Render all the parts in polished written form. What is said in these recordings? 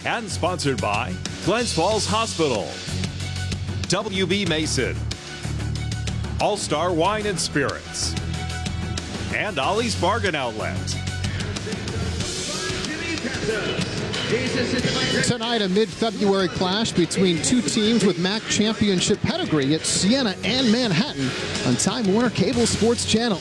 And sponsored by Glens Falls Hospital, WB Mason, All-Star Wine and Spirits, and Ollie's Bargain Outlet. Tonight, a mid-February clash between two teams with MAC championship pedigree at Siena and Manhattan on Time Warner Cable Sports Channel.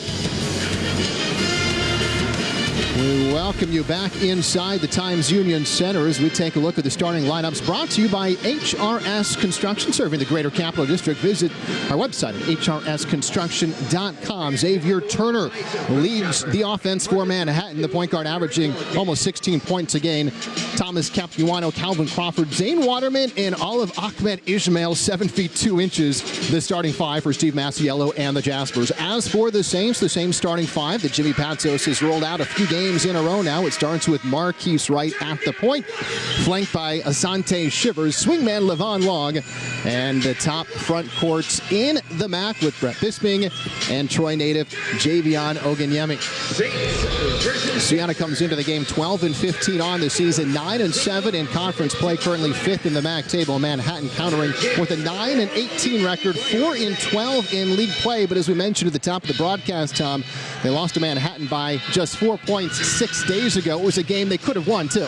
We welcome you back inside the Times Union Center as we take a look at the starting lineups, brought to you by HRS Construction, serving the Greater Capital District. Visit our website at hrsconstruction.com. Xavier Turner leads the offense for Manhattan, the point guard averaging almost 16 points a game. Thomas Capuano, Calvin Crawford, Zane Waterman, and Olive Ahmed Ismail, 7 feet 2 inches, the starting five for Steve Masiello and the Jaspers. As for the Saints, the same starting five that Jimmy Patsos has rolled out a few games in a row now. It starts with Marquise Wright at the point, flanked by Asante Shivers, swingman Levon Long, and the top front courts in the MAC with Brett Bisping and Troy native Javion Oganyemi. Siena comes into the game 12-15 on the season, 9-7 in conference play, currently 5th in the MAC table. Manhattan countering with a 9-18 record, 4-12 in league play. But as we mentioned at the top of the broadcast, Tom, they lost to Manhattan by just 4 points 6 days ago. It was a game they could have won, too.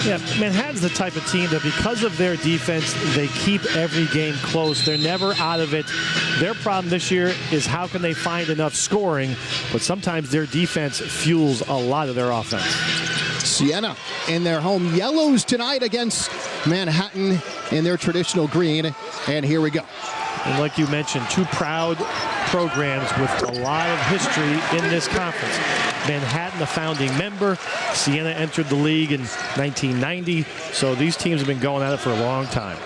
Yeah, Manhattan's the type of team that because of their defense, they keep every game close. They're never out of it. Their problem this year is how can they find enough scoring, but sometimes their defense fuels a lot of their offense. Siena in their home yellows tonight against Manhattan in their traditional green. And here we go. And like you mentioned, two proud programs with a lot of history in this conference. Manhattan, a founding member. Siena entered the league in 1990. So these teams have been going at it for a long time.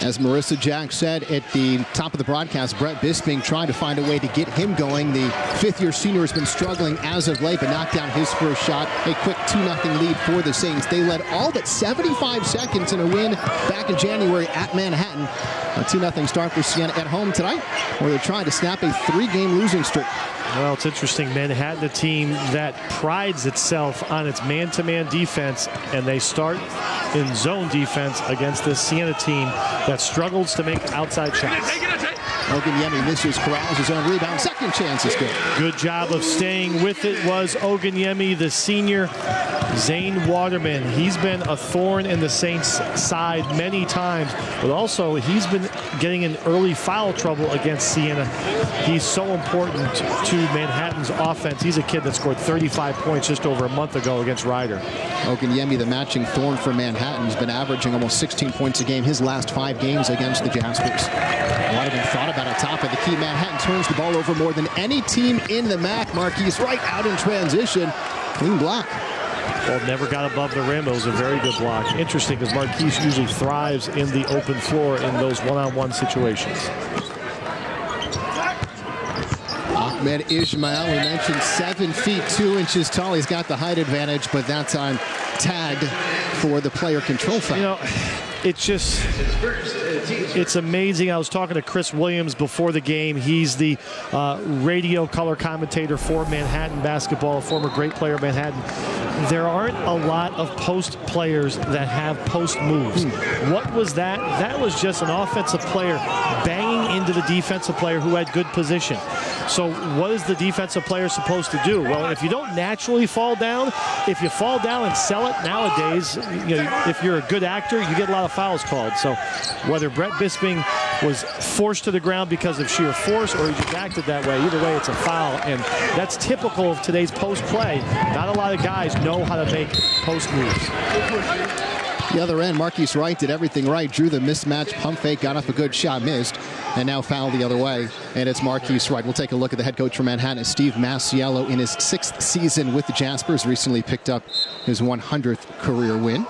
As Marissa Jack said at the top of the broadcast, Brett Bisping trying to find a way to get him going. The fifth-year senior has been struggling as of late, but knocked down his first shot. A quick 2-0 lead for the Saints. They led all but 75 seconds in a win back in January at Manhattan. A 2-0 start for Siena at home tonight, where they're trying to snap a 3-game losing streak. Well, it's interesting. Manhattan, a team that prides itself on its man-to-man defense, and they start in zone defense against this Siena team that struggles to make outside shots. Oganyemi misses, corrals his own rebound. Second chance is good. Good job of staying with it was Oganyemi, the senior. Zane Waterman, he's been a thorn in the Saints' side many times, but also he's been getting in early foul trouble against Siena. He's so important to Manhattan's offense. He's a kid that scored 35 points just over a month ago against Ryder. Oganyemi, the matching thorn for Manhattan, has been averaging almost 16 points a game his last 5 games against the Jaspers. Waterman thought about a top of the key. Manhattan turns the ball over more than any team in the MAC. Marquise Wright out in transition. Clean block. Well, never got above the rim. It was a very good block. Interesting, because Marquise usually thrives in the open floor in those one-on-one situations. Ahmed Ismail, we mentioned 7 feet 2 inches tall. He's got the height advantage, but that time tagged for the player control foul. You know, it's amazing. I was talking to Chris Williams before the game. He's the radio color commentator for Manhattan basketball, former great player of Manhattan. There aren't a lot of post players that have post moves. What was that? That was just an offensive player banging into the defensive player who had good position. So what is the defensive player supposed to do? Well, if you don't naturally fall down, if you fall down and sell it nowadays, you know, if you're a good actor, you get a lot of fouls called. So whether Brett Bisping was forced to the ground because of sheer force or he just acted that way, either way it's a foul, and that's typical of today's post play. Not a lot of guys know how to make post moves. The other end, Marquise Wright did everything right, drew the mismatch pump fake, got off a good shot, missed, and now fouled the other way, and it's Marquise Wright. We'll take a look at the head coach for Manhattan, Steve Masiello, in his 6th season with the Jaspers, recently picked up his 100th career win.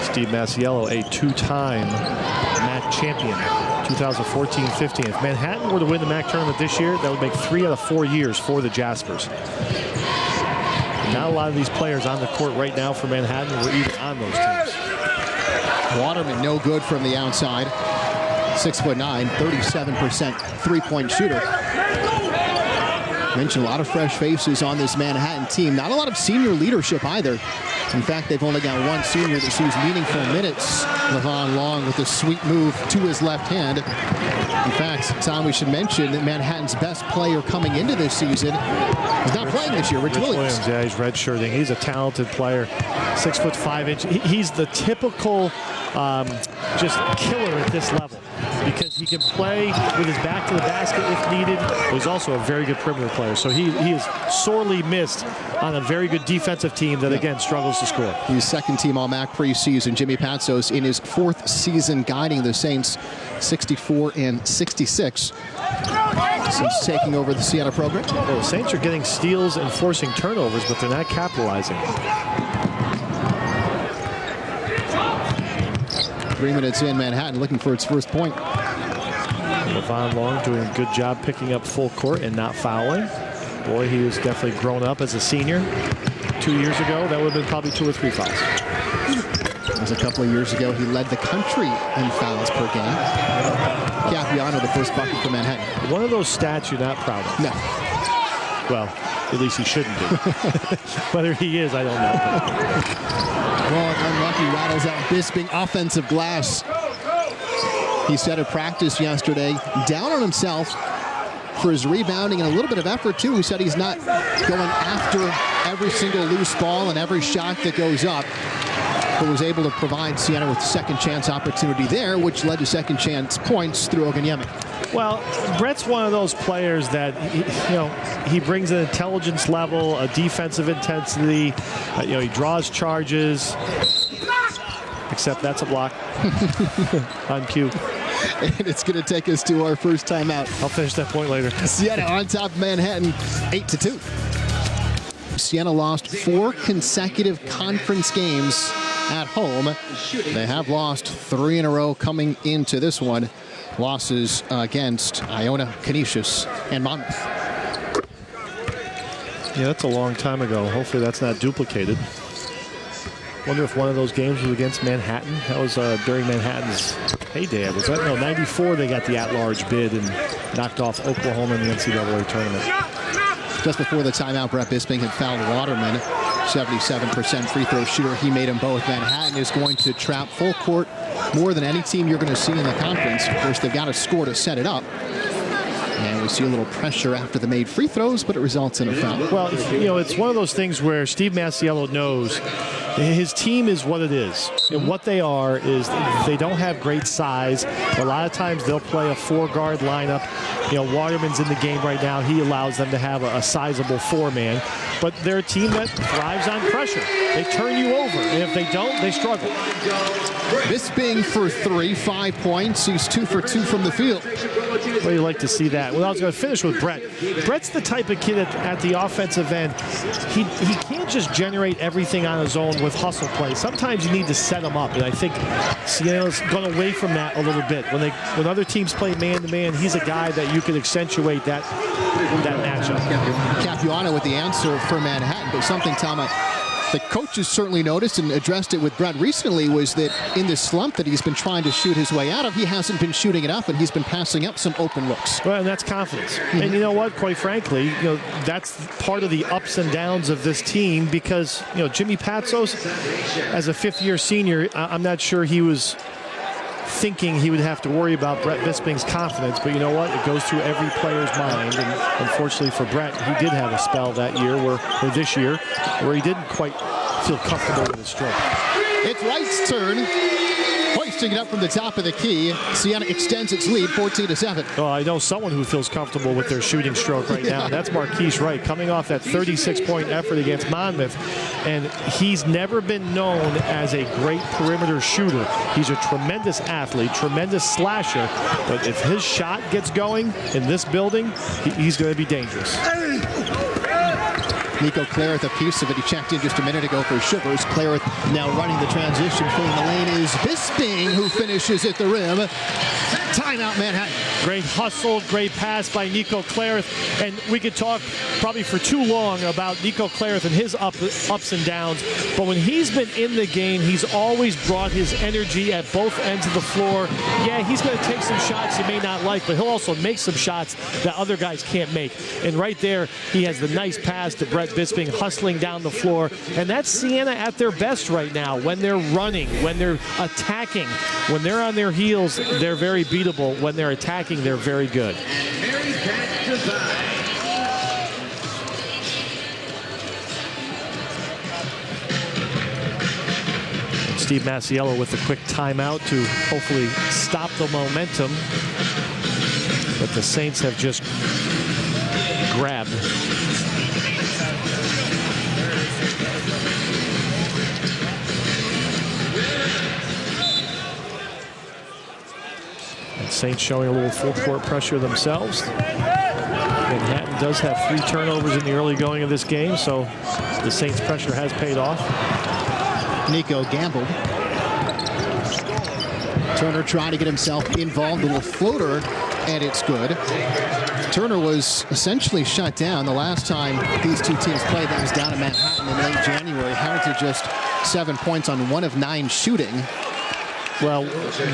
Steve Masiello, a 2-time MAC champion, 2014-15. If Manhattan were to win the MAC tournament this year, that would make 3 out of 4 years for the Jaspers. Not a lot of these players on the court right now for Manhattan were even on those teams. Waterman no good from the outside. 6'9", 37% three-point shooter. Mentioned a lot of fresh faces on this Manhattan team. Not a lot of senior leadership either. In fact, they've only got one senior that sees meaningful minutes. Levon Long with a sweet move to his left hand. In fact, Tom, we should mention that Manhattan's best player coming into this season is not playing this year, Rich Williams. Yeah, he's redshirting. He's a talented player, 6'5". He's the typical just killer at this level because he can play with his back to the basket if needed. He's also a very good perimeter player, so he is sorely missed on a very good defensive team that, again, struggles to score. He's second-team All-MAC preseason. Jimmy Patsos in his fourth season guiding the Saints, 64 and 66 since taking over the Siena program. Well, the Saints are getting steals and forcing turnovers, but they're not capitalizing. 3 minutes in, Manhattan looking for its first point. Levon Long doing a good job picking up full court and not fouling. Boy, he has definitely grown up as a senior. 2 years ago, that would have been probably 2 or 3 fouls. It was a couple of years ago. He led the country in fouls per game. Capiano, the first bucket for Manhattan. One of those stats you're not proud of. No. Well, at least he shouldn't be. Whether he is, I don't know. Well, unlucky rattles out Bisping offensive glass. He said at practice yesterday, down on himself for his rebounding and a little bit of effort too. He said he's not going after every single loose ball and every shot that goes up, but was able to provide Siena with second chance opportunity there, which led to second chance points through Oganyemi. Well, Brett's one of those players that, he brings an intelligence level, a defensive intensity. He draws charges. Except that's a block on cue. And it's going to take us to our first timeout. I'll finish that point later. Siena on top of Manhattan, 8-2. Siena lost 4 consecutive conference games at home. They have lost 3 in a row coming into this one. Losses against Iona, Canisius, and Monmouth. Yeah, that's a long time ago. Hopefully that's not duplicated. Wonder if one of those games was against Manhattan. That was during Manhattan's heyday. Was that? No, 94 they got the at-large bid and knocked off Oklahoma in the NCAA tournament. Just before the timeout, Brett Bisping had fouled Waterman, 77% free throw shooter. He made them both. Manhattan is going to trap full court more than any team you're going to see in the conference. Of course, they've got to score to set it up. And we see a little pressure after the made free throws, but it results in a foul. Well, it's one of those things where Steve Masiello knows his team is what it is. And what they are is they don't have great size. A lot of times they'll play a 4-guard lineup. Waterman's in the game right now. He allows them to have a sizable 4-man. But they're a team that thrives on pressure. They turn you over. And if they don't, they struggle. Bisping for 3, 5 points. He's 2 for 2 from the field. Well, you like to see that. Well, I was going to finish with Brett. Brett's the type of kid at the offensive end. He can't just generate everything on his own with hustle play. Sometimes you need to set him up, and I think Siena's gone away from that a little bit. When other teams play man-to-man, he's a guy that you can accentuate that matchup. Capuano with the answer for Manhattan, but something, Tom, the coaches certainly noticed and addressed it with Brett recently was that in this slump that he's been trying to shoot his way out of, he hasn't been shooting it up, and he's been passing up some open looks. Well, and that's confidence. And you know what? Quite frankly, that's part of the ups and downs of this team because, Jimmy Patsos, as a fifth-year senior, I'm not sure he was thinking he would have to worry about Brett Bisping's confidence, but you know what? It goes through every player's mind, and unfortunately for Brett, he did have a spell that year, or this year, where he didn't quite feel comfortable with his stroke. It's Wright's turn. Hoisting it up from the top of the key. Siena extends its lead 14-7. Oh, I know someone who feels comfortable with their shooting stroke right now. That's Marquise Wright, coming off that 36-point effort against Monmouth. And he's never been known as a great perimeter shooter. He's a tremendous athlete, tremendous slasher. But if his shot gets going in this building, he's going to be dangerous. Nico Clareth, a piece of it. He checked in just a minute ago for Shivers. Clareth now running the transition. Filling the lane is Bisping, who finishes at the rim. Time Timeout, Manhattan. Great hustle, great pass by Nico Clarith. And we could talk probably for too long about Nico Clarith and his ups and downs. But when he's been in the game, he's always brought his energy at both ends of the floor. Yeah, he's going to take some shots you may not like, but he'll also make some shots that other guys can't make. And right there, he has the nice pass to Brett Bisping, hustling down the floor. And that's Siena at their best right now. When they're running, when they're attacking, when they're on their heels, they're very beatable. When they're attacking, they're very good. Steve Masiello with a quick timeout to hopefully stop the momentum. But the Saints have just grabbed. And Saints showing a little full court pressure themselves. Manhattan does have 3 turnovers in the early going of this game, so the Saints' pressure has paid off. Nico gambled. Turner trying to get himself involved. A little floater, and it's good. Turner was essentially shut down the last time these two teams played. That was down in Manhattan in late January. Held to just 7 points on 1 of 9 shooting. Well,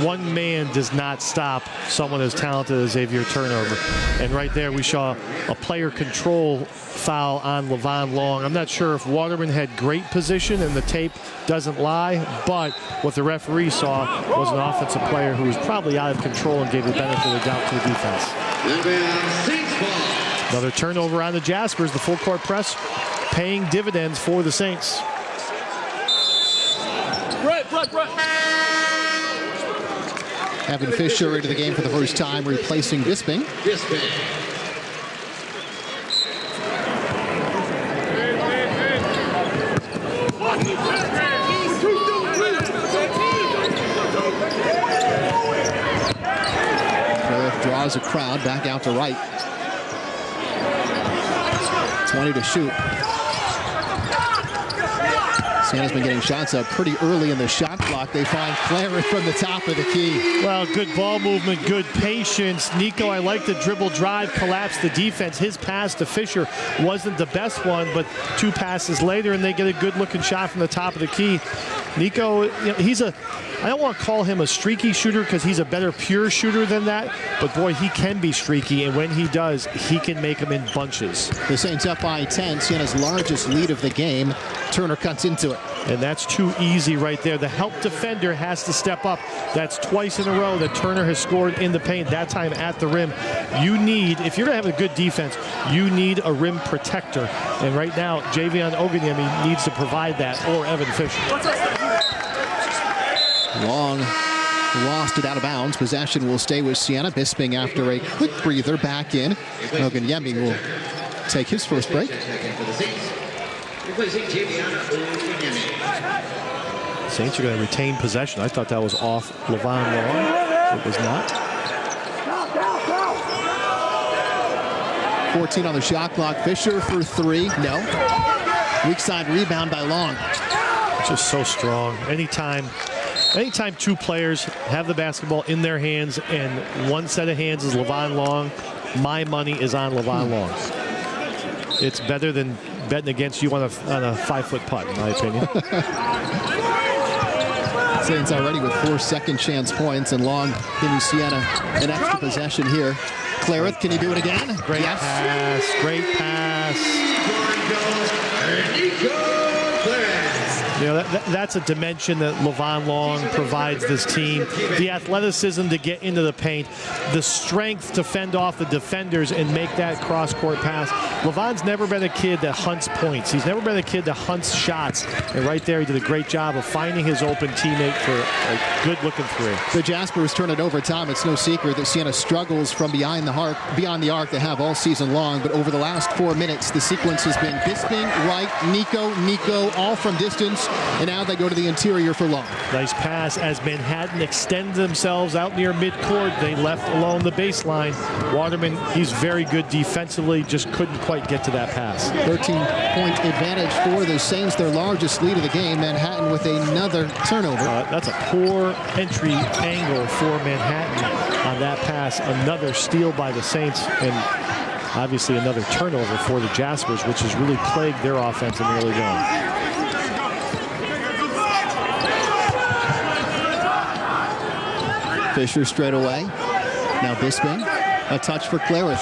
one man does not stop someone as talented as Xavier Turnover. And right there we saw a player control foul on Levon Long. I'm not sure if Waterman had great position and the tape doesn't lie, but what the referee saw was an offensive player who was probably out of control and gave the benefit of the doubt to the defense. Another turnover on the Jaspers. The full court press paying dividends for the Saints. Right. Evan Fisher into the game for the first time, replacing Bisping. Clarith draws a crowd back out to right. 20 to shoot. Siena's been getting shots up pretty early in the shot clock. They find Clarith from the top of the key. Well, good ball movement, good patience. Nico, I like the dribble drive, collapse the defense. His pass to Fisher wasn't the best one, but 2 passes later, and they get a good-looking shot from the top of the key. Nico, he's I don't want to call him a streaky shooter because he's a better pure shooter than that, but boy, he can be streaky, and when he does, he can make them in bunches. The Saints up by 10, Siena's largest lead of the game. Turner cuts into it. And that's too easy right there. The help defender has to step up. That's twice in a row that Turner has scored in the paint, that time at the rim. You need, if you're going to have a good defense, you need a rim protector. And right now, Javion Oganyemi needs to provide that, or Evan Fisher. Long lost it out of bounds. Possession will stay with Siena. Bisping after a quick breather back in. Oganyemi will take his first break. Saints are going to retain possession. I thought that was off Levon Long. It was not. 14 on the shot clock. Fisher for 3. No. Weak side rebound by Long. Just so strong. Anytime 2 players have the basketball in their hands and one set of hands is Levon Long, my money is on Levon Long. It's better than betting against you on a 5-foot putt, in my opinion. Saints already with 4 second chance points, and Long giving Siena an extra possession here. Clarith, can he do it again? Great pass, great pass. You know, that's a dimension that Levon Long provides this team. The athleticism to get into the paint, the strength to fend off the defenders and make that cross-court pass. Levon's never been a kid that hunts points. He's never been a kid that hunts shots. And right there, he did a great job of finding his open teammate for a good-looking 3. The Jaspers turn it over time. It's no secret that Siena struggles from beyond the arc they have all season long. But over the last 4 minutes, the sequence has been Bisping, right, Nico, all from distance. And now they go to the interior for Long. Nice pass as Manhattan extend themselves out near midcourt. They left alone the baseline. Waterman, he's very good defensively, just couldn't quite get to that pass. 13-point advantage for the Saints, their largest lead of the game. Manhattan with another turnover. That's a poor entry angle for Manhattan on that pass. Another steal by the Saints, and obviously another turnover for the Jaspers, which has really plagued their offense in the early going. Fisher straight away. Now Bisping. A touch for Clarith.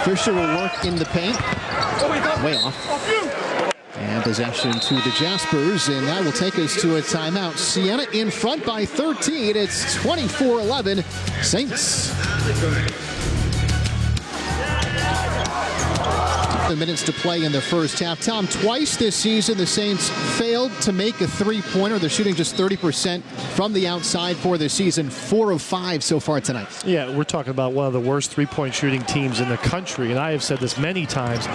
Fisher will work in the paint. Way off. And possession to the Jaspers, and that will take us to a timeout. Siena in front by 13. It's 24-11. Saints. Minutes to play in the first half. Tom, twice this season the Saints failed to make a three-pointer. They're shooting just 30% from the outside for the season. 4 of 5 so far tonight. Yeah, we're talking about one of the worst three-point shooting teams in the country, and I have said this many times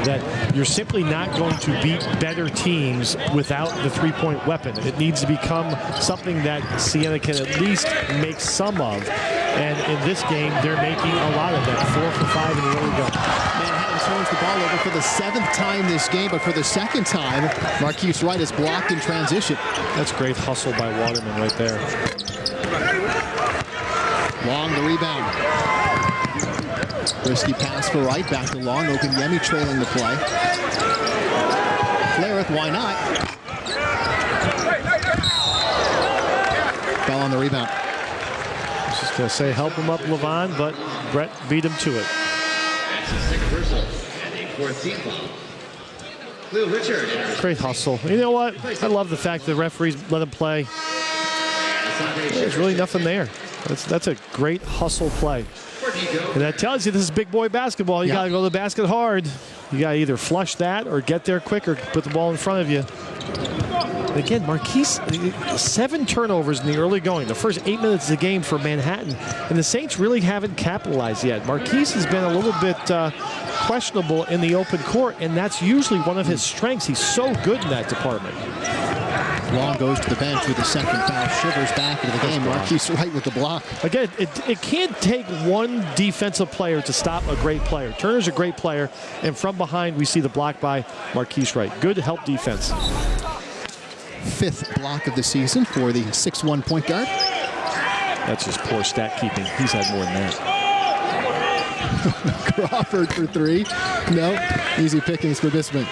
that you're simply not going to beat better teams without the three-point weapon. It needs to become something that Siena can at least make some of, and in this game they're making a lot of that. 4 for 5 in the early go. Manhattan turns the ball over for the 7th time this game, but for the 2nd time, Marquise Wright is blocked in transition. That's great hustle by Waterman right there. Long the rebound. Risky pass for Wright, back to Long. Oganyemi trailing the play. Clarith, why not? Fell on the rebound. I was just going to say help him up, Levon, but Brett beat him to it. Great hustle. You know what? I love the fact the referees let him play. There's really nothing there. That's a great hustle play. And that tells you this is big boy basketball. You got to go to the basket hard. You got to either flush that or get there quick or put the ball in front of you. And again, Marquise, 7 turnovers in the early going, the first 8 minutes of the game for Manhattan. And the Saints really haven't capitalized yet. Marquise has been a little bit questionable in the open court, and that's usually one of his strengths. He's so good in that department. Long goes to the bench with the 2nd foul. Shivers back into the game. Marquise Wright with the block. Again, it can't take one defensive player to stop a great player. Turner's a great player, and from behind we see the block by Marquise Wright. Good help defense. 5th block of the season for the 6'1" point guard. That's just poor stat keeping. He's had more than that. Crawford for 3. No. Easy pickings for Bisping.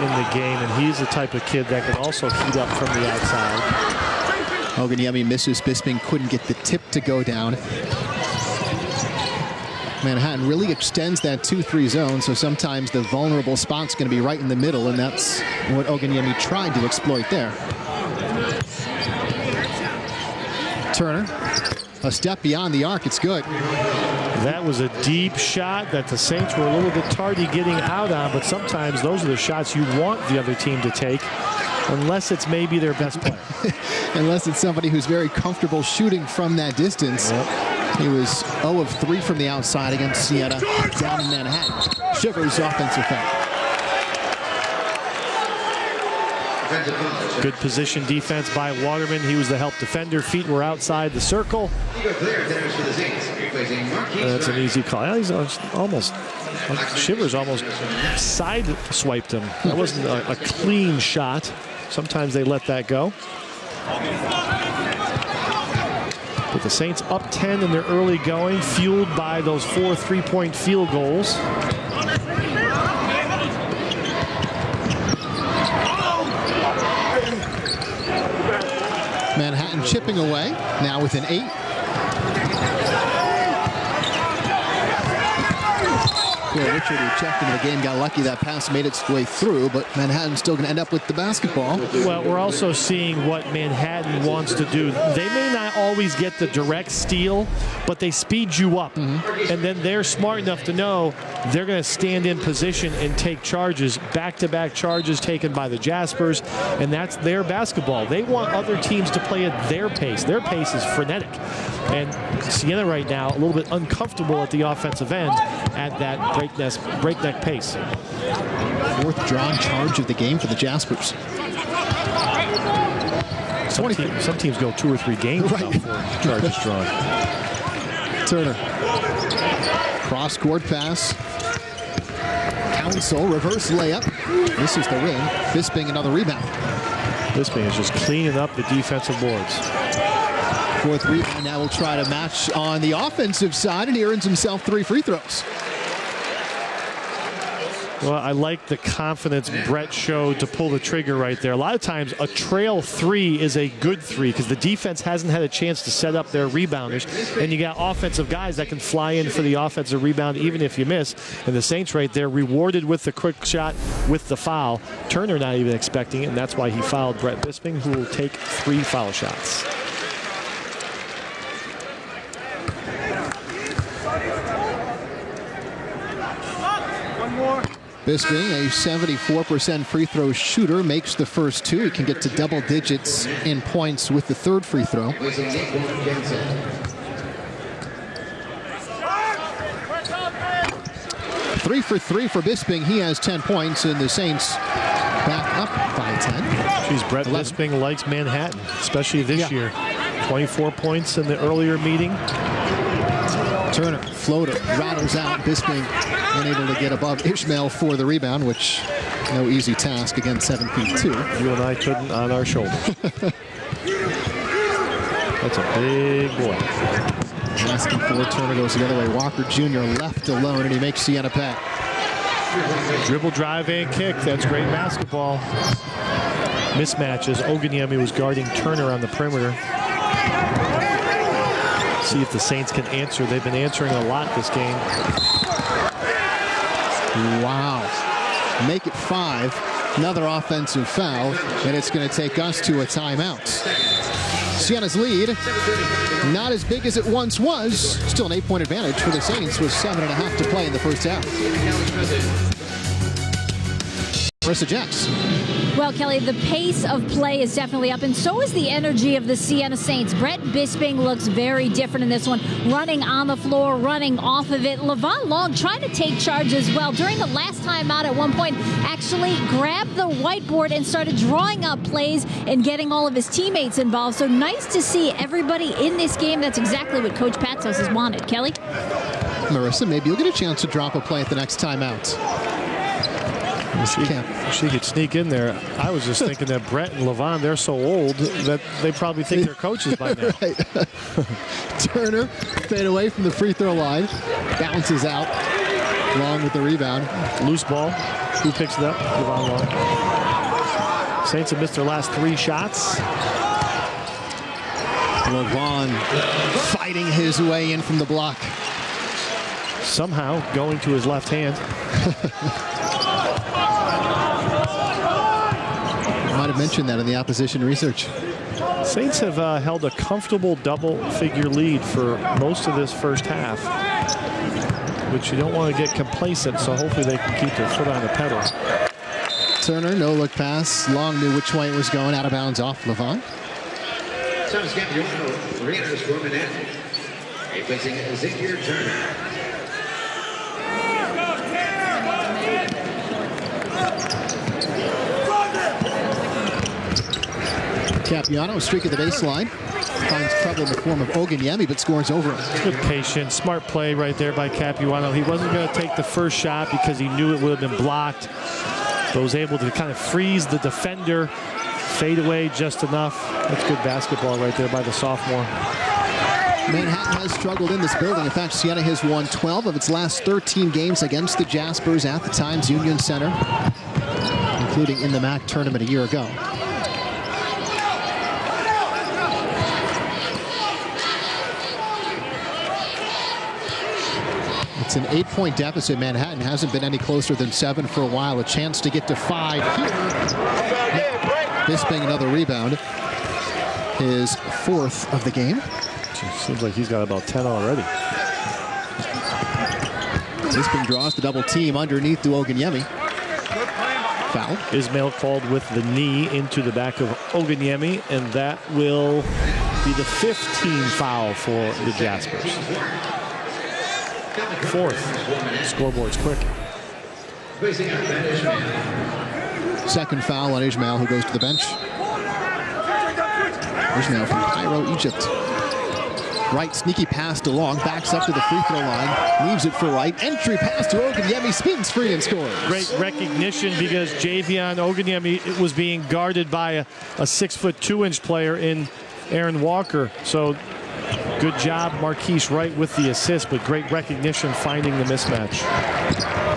In the game, and he's the type of kid that can also heat up from the outside. Oganyemi misses. Bisping couldn't get the tip to go down. Manhattan really extends that 2-3 zone, so sometimes the vulnerable spot's going to be right in the middle, and that's what Oganyemi tried to exploit there. Turner, a step beyond the arc. It's good. That was a deep shot that the Saints were a little bit tardy getting out on, but sometimes those are the shots you want the other team to take, unless it's maybe their best player. Unless it's somebody who's very comfortable shooting from that distance. Yep. He was 0 of 3 from the outside against Siena down in Manhattan. Shivers offensive foul. Good position defense by Waterman. He was the help defender. Feet were outside the circle. That's an easy call. He's almost, Shivers almost side swiped him. That wasn't a clean shot. Sometimes they let that go. But the Saints up 10 in their early going, fueled by those 4 3-point field goals. Manhattan chipping away, now with an 8. Richard, who checked into the game, got lucky that pass made its way through, but Manhattan's still going to end up with the basketball. Well, we're also seeing what Manhattan wants to do. They may not always get the direct steal, but they speed you up. And then they're smart enough to know they're going to stand in position and take charges, back-to-back charges taken by the Jaspers, and that's their basketball. They want other teams to play at their pace. Their pace is frenetic. And Siena right now a little bit uncomfortable at the offensive end at that breakneck pace. Fourth drawn charge of the game for the Jaspers. Some teams go 2 or 3 games without 4 charges drawn. Turner. Cross-court pass. Council, reverse layup. This is the rim. Bisping, another rebound. Bisping is just cleaning up the defensive boards. Fourth rebound. Now we'll try to match on the offensive side, and he earns himself 3 free throws. Well, I like the confidence Brett showed to pull the trigger right there. A lot of times a trail 3 is a good 3 because the defense hasn't had a chance to set up their rebounders. And you got offensive guys that can fly in for the offensive rebound even if you miss. And the Saints right there rewarded with the quick shot with the foul. Turner not even expecting it, and that's why he fouled Brett Bisping, who will take 3 foul shots. Bisping, a 74% free throw shooter, makes the first 2. He can get to double digits in points with the 3rd free throw. 3 for 3 for Bisping. He has 10 points, and the Saints back up by 10. Geez, Brett 11. Bisping likes Manhattan, especially this year. 24 points in the earlier meeting. Turner, floater, rattles out. Bisping unable to get above Ishmael for the rebound, which no easy task against 7'2". You and I couldn't on our shoulder. That's a big boy. Asking for Turner goes the other way. Walker Jr. left alone, and he makes Siena pay. Dribble, drive, and kick. That's great basketball. Mismatches. Oganyemi was guarding Turner on the perimeter. See if the Saints can answer. They've been answering a lot this game. Wow. Make it 5. Another offensive foul, and it's going to take us to a timeout. Siena's lead, not as big as it once was. Still an 8-point advantage for the Saints with 7.5 to play in the first half. Marissa Jacks. Well, Kelly, the pace of play is definitely up, and so is the energy of the Siena Saints. Brett Bisping looks very different in this one, running on the floor, running off of it. Levon Long trying to take charge as well. During the last timeout at one point, actually grabbed the whiteboard and started drawing up plays and getting all of his teammates involved. So nice to see everybody in this game. That's exactly what Coach Patsos has wanted. Kelly? Marissa, maybe you'll get a chance to drop a play at the next timeout. She could sneak in there. I was just thinking that Brett and Levon, they're so old that they probably think they're coaches by now. Right. Turner fade away from the free throw line. Bounces out. Long with the rebound. Loose ball. Who picks it up? Levon Long. Saints have missed their last 3 shots. Levon fighting his way in from the block. Somehow going to his left hand. Might have mentioned that in the opposition research. Saints have held a comfortable double-figure lead for most of this first half, which you don't want to get complacent, so hopefully they can keep their foot on the pedal. Turner, no-look pass. Long knew which way it was going, out of bounds off Levon. Replacing Xavier Turner. Capiano, streak at the baseline. Finds trouble in the form of Oganyemi, but scores over him. Good patience, smart play right there by Capuano. He wasn't going to take the first shot because he knew it would have been blocked, but was able to kind of freeze the defender, fade away just enough. That's good basketball right there by the sophomore. Manhattan has struggled in this building. In fact, Siena has won 12 of its last 13 games against the Jaspers at the Times Union Center, including in the MAC tournament a year ago. It's an 8-point deficit. Manhattan hasn't been any closer than 7 for a while. A chance to get to 5 here. Bisping another rebound. His 4th of the game. Seems like he's got about 10 already. Bisping draws the double team underneath to Oganyemi. Foul. Ismail called with the knee into the back of Oganyemi, and that will be the 15th foul for the Jaspers. 4th. Scoreboard's quick. Second foul on Ismail, who goes to the bench. Ismail from Cairo, Egypt. Right, sneaky pass to Long, backs up to the free throw line, leaves it for Wright. Entry pass to Oganyemi, spins free and scores. Great recognition because Javion Oganyemi was being guarded by a 6'2" 2-inch player in Aaron Walker. So good job, Marquise Wright, with the assist, but great recognition finding the mismatch.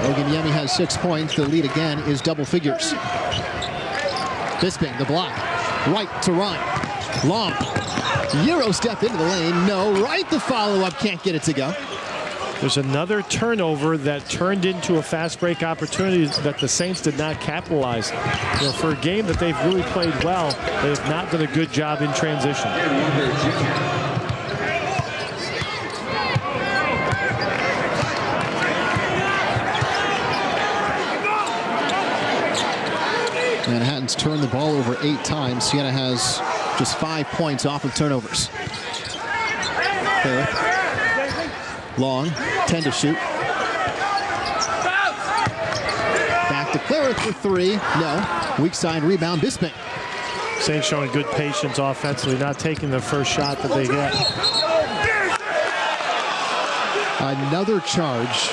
Oganyemi has 6 points. The lead again is double figures. Bisping, the block. Wright to run. Long. Euro step into the lane. No. Wright, the follow-up. Can't get it to go. There's another turnover that turned into a fast break opportunity that the Saints did not capitalize. You know, for a game that they've really played well, they have not done a good job in transition. Manhattan's turned the ball over 8 times. Siena has just 5 points off of turnovers. There. Long, 10 to shoot. Back to Clarence for 3. No. Weak side rebound, Bisping. Saints showing good patience offensively, not taking the first shot that they get. Another charge.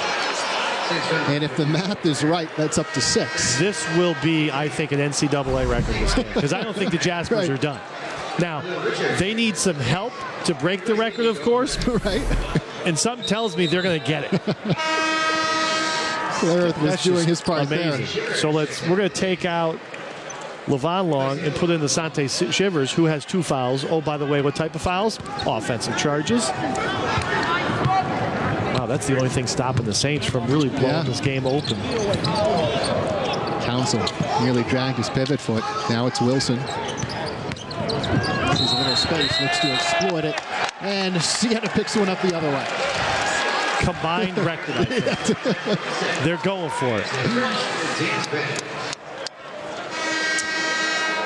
And if the math is right, that's up to 6. This will be, I think, an NCAA record this game, because I don't think the Jaspers are done. Now, they need some help to break the record, of course. Right. And something tells me they're going to get it. Clarence was doing his part amazing. there. So we're going to take out Levon Long and put in the Sante Shivers, who has 2 fouls. Oh, by the way, what type of fouls? Offensive charges. Wow, that's the only thing stopping the Saints from really blowing this game open. Council nearly dragged his pivot foot. Now it's Wilson. Sees a little space, looks to exploit it. And Siena picks one up the other way. Combined record, I think. They're going for it.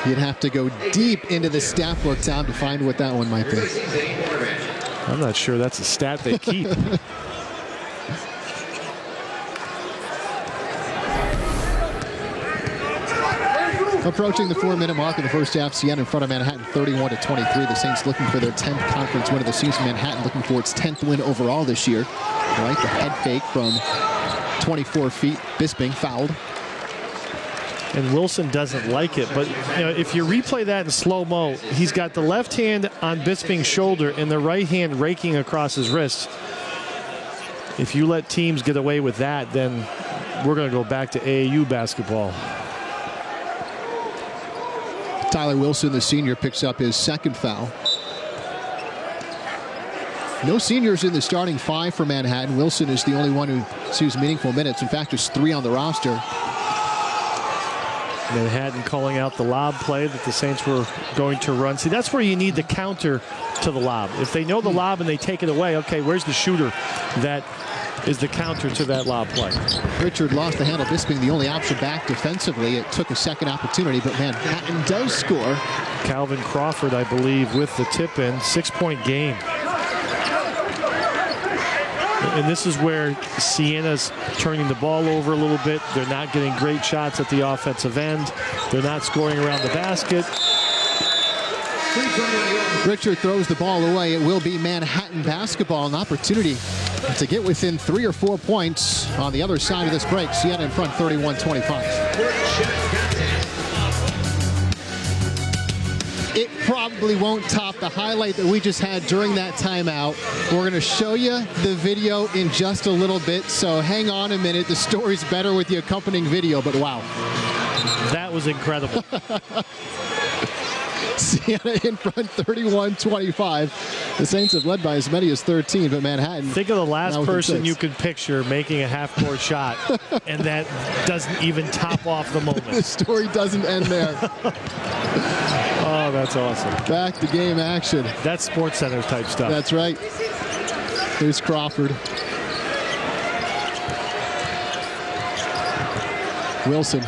You'd have to go deep into the stat book, Tom, to find what that one might be. I'm not sure that's a stat they keep. Approaching the 4-minute mark of the first half, Siena in front of Manhattan 31-23. The Saints looking for their 10th conference win of the season. Manhattan looking for its 10th win overall this year. Right, the head fake from 24 feet. Bisping fouled. And Wilson doesn't like it, but you know, if you replay that in slow-mo, he's got the left hand on Bisping's shoulder and the right hand raking across his wrist. If you let teams get away with that, then we're going to go back to AAU basketball. Tyler Wilson, the senior, picks up his 2nd foul. No seniors in the starting 5 for Manhattan. Wilson is the only one who sees meaningful minutes. In fact, just 3 on the roster. Manhattan calling out the lob play that the Saints were going to run. See, that's where you need the counter to the lob. If they know the lob and they take it away, okay, where's the shooter that is the counter to that lob play? Richard lost the handle. Bisping the only option back defensively. It took a second opportunity, but Manhattan does score. Calvin Crawford, I believe, with the tip-in. 6-point game. And this is where Siena's turning the ball over a little bit. They're not getting great shots at the offensive end. They're not scoring around the basket. Richard throws the ball away. It will be Manhattan basketball. An opportunity to get within 3 or 4 points on the other side of this break. Siena in front 31-25. It probably won't top the highlight that we just had during that timeout. We're going to show you the video in just a little bit, so hang on a minute. The story's better with the accompanying video, but wow. That was incredible. Siena in front 31-25. The Saints have led by as many as 13, but Manhattan. Think of the last person you could picture making a half-court shot, and that doesn't even top off the moment. The story doesn't end there. Oh, that's awesome. Back to game action. That's SportsCenter type stuff. That's right. Here's Crawford. Wilson.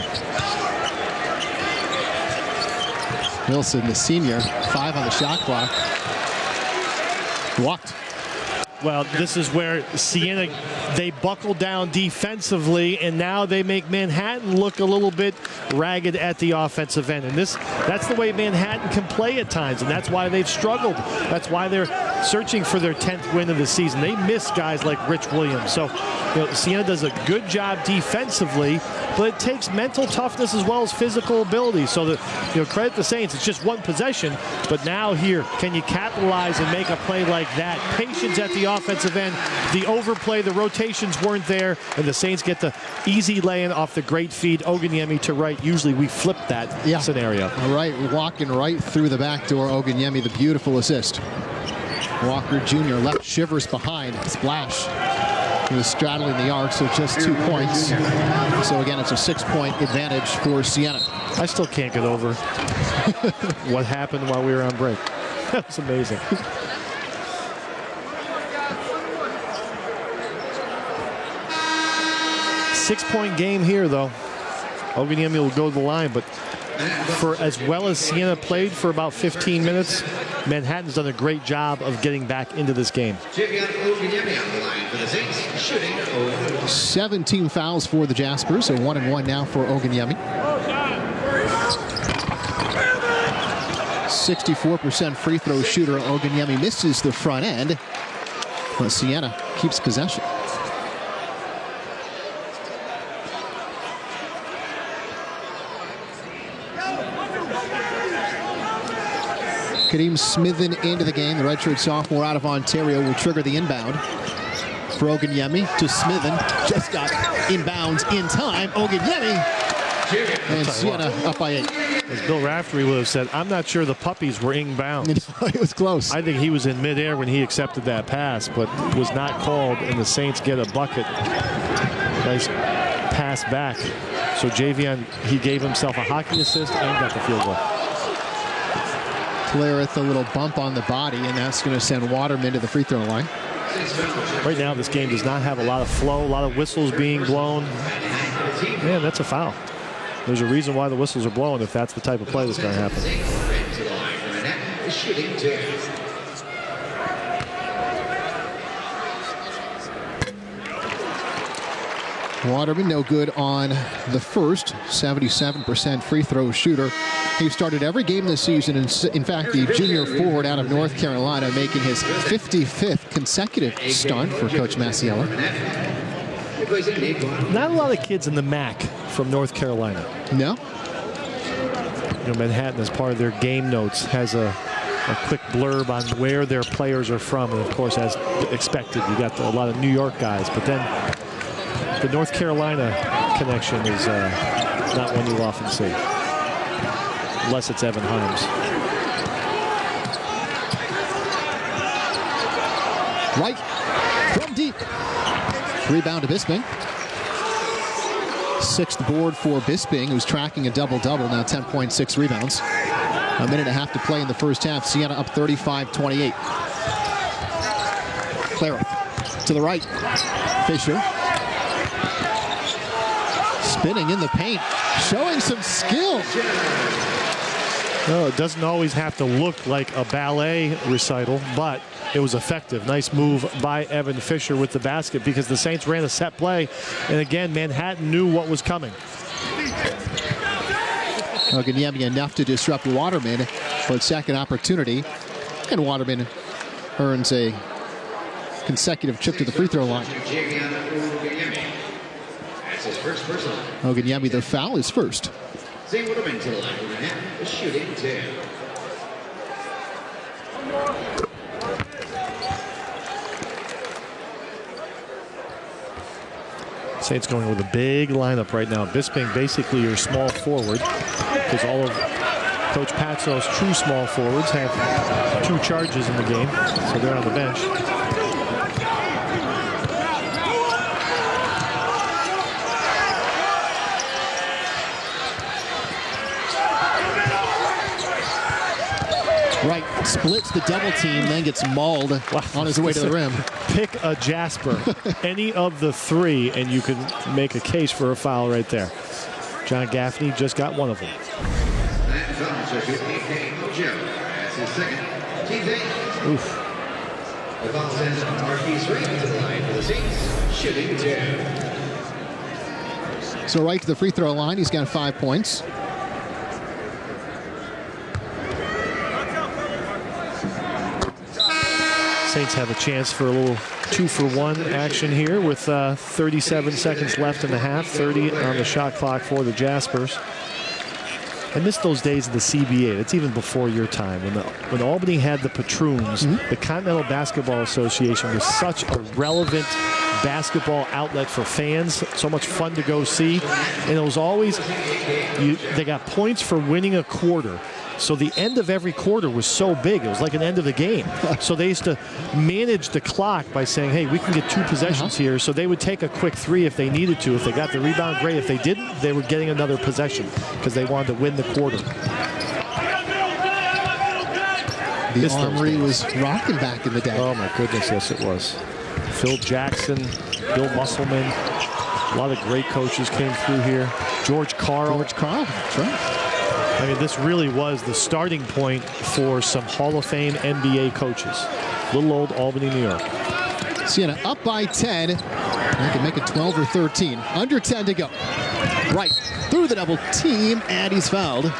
Wilson, the senior, 5 on the shot clock. Walked. Well, this is where Siena, they buckle down defensively, and now they make Manhattan look a little bit ragged at the offensive end. And that's the way Manhattan can play at times, and that's why they've struggled. That's why they're searching for their 10th win of the season. They miss guys like Rich Williams. So, Siena does a good job defensively, but it takes mental toughness as well as physical ability. So, credit the Saints. It's just one possession, but now here, can you capitalize and make a play like that? Patience at the offensive end, the overplay, the rotations weren't there, and the Saints get the easy lay-in off the great feed. Oganyemi to right. Usually we flip that scenario. All right, walking right through the back door. Oganyemi, the beautiful assist. Walker Jr. left Shivers behind. Splash. He was straddling the arc, so just 2 points. So again, it's a 6-point advantage for Siena. I still can't get over what happened while we were on break. That's amazing. Six-point game here, though. Oganyemi will go to the line, but for as well as Siena played for about 15 minutes, Manhattan's done a great job of getting back into this game. 17 fouls for the Jaspers, so 1-1 now for Oganyemi. 64% free throw shooter. Oganyemi misses the front end, but Siena keeps possession. Kadeem Smithen into the game. The redshirt sophomore out of Ontario will trigger the inbound. For Oganyemi to Smithen. Just got inbounds in time. Oganyemi. And Siena up by 8. As Bill Raftery would have said, I'm not sure the puppies were inbound. It was close. I think he was in midair when he accepted that pass, but was not called, and the Saints get a bucket. Nice pass back. So Javion, he gave himself a hockey assist and got the field goal. Clarith, a little bump on the body, and that's going to send Waterman to the free throw line. Right now, this game does not have a lot of flow, a lot of whistles being blown. Man, that's a foul. There's a reason why the whistles are blowing if that's the type of play that's going to happen. Waterman no good on the first. 77% free throw shooter. He started every game this season. In fact, the junior forward out of North Carolina making his 55th consecutive start for Coach Masiella. Not a lot of kids in the MAC from North Carolina. No? Manhattan, as part of their game notes, has a quick blurb on where their players are from. And, of course, as expected, you got a lot of New York guys. But then the North Carolina connection is not one you often see. Unless it's Evan Himes. Right from deep. Rebound to Bisping. 6th board for Bisping, who's tracking a double-double, now 10.6 rebounds. A minute and a half to play in the first half. Siena up 35-28. Clarith to the right. Fisher. Spinning in the paint, showing some skill. No, it doesn't always have to look like a ballet recital, but it was effective. Nice move by Evan Fisher with the basket because the Saints ran a set play, and again, Manhattan knew what was coming. Oganyemi enough to disrupt Waterman for a second opportunity, and Waterman earns a consecutive trip to the free throw line. Oganyemi, the foul is first. Waterman to the line for Manhattan, shooting 2. Saints going with a big lineup right now. Bisping basically your small forward because all of Coach Patso's true small forwards have 2 charges in the game, so they're on the bench. Right, splits the double team, then gets mauled on his way to the rim. Pick a Jasper, any of the 3, and you can make a case for a foul right there. John Gaffney just got one of them. Oof. The ball sends Marquise Wright to the line for the Saints, shooting 2. So right to the free throw line. He's got 5 points. Saints have a chance for a little 2-for-1 action here with 37 seconds left in the half, 30 on the shot clock for the Jaspers. I miss those days of the CBA. That's even before your time. When Albany had the Patroons, the Continental Basketball Association was such a relevant basketball outlet for fans. So much fun to go see. And it was always, they got points for winning a quarter. So the end of every quarter was so big. It was like an end of the game. So they used to manage the clock by saying, hey, we can get 2 possessions here. So they would take a quick 3 if they needed to. If they got the rebound, great. If they didn't, they were getting another possession because they wanted to win the quarter. The Armory was rocking back in the day. Oh, my goodness, yes, it was. Phil Jackson, Bill Musselman. A lot of great coaches came through here. George Karl. That's right. I mean, this really was the starting point for some Hall of Fame NBA coaches. Little old Albany, New York. Siena up by 10. They can make it 12 or 13. Under 10 to go. Right through the double team, and he's fouled.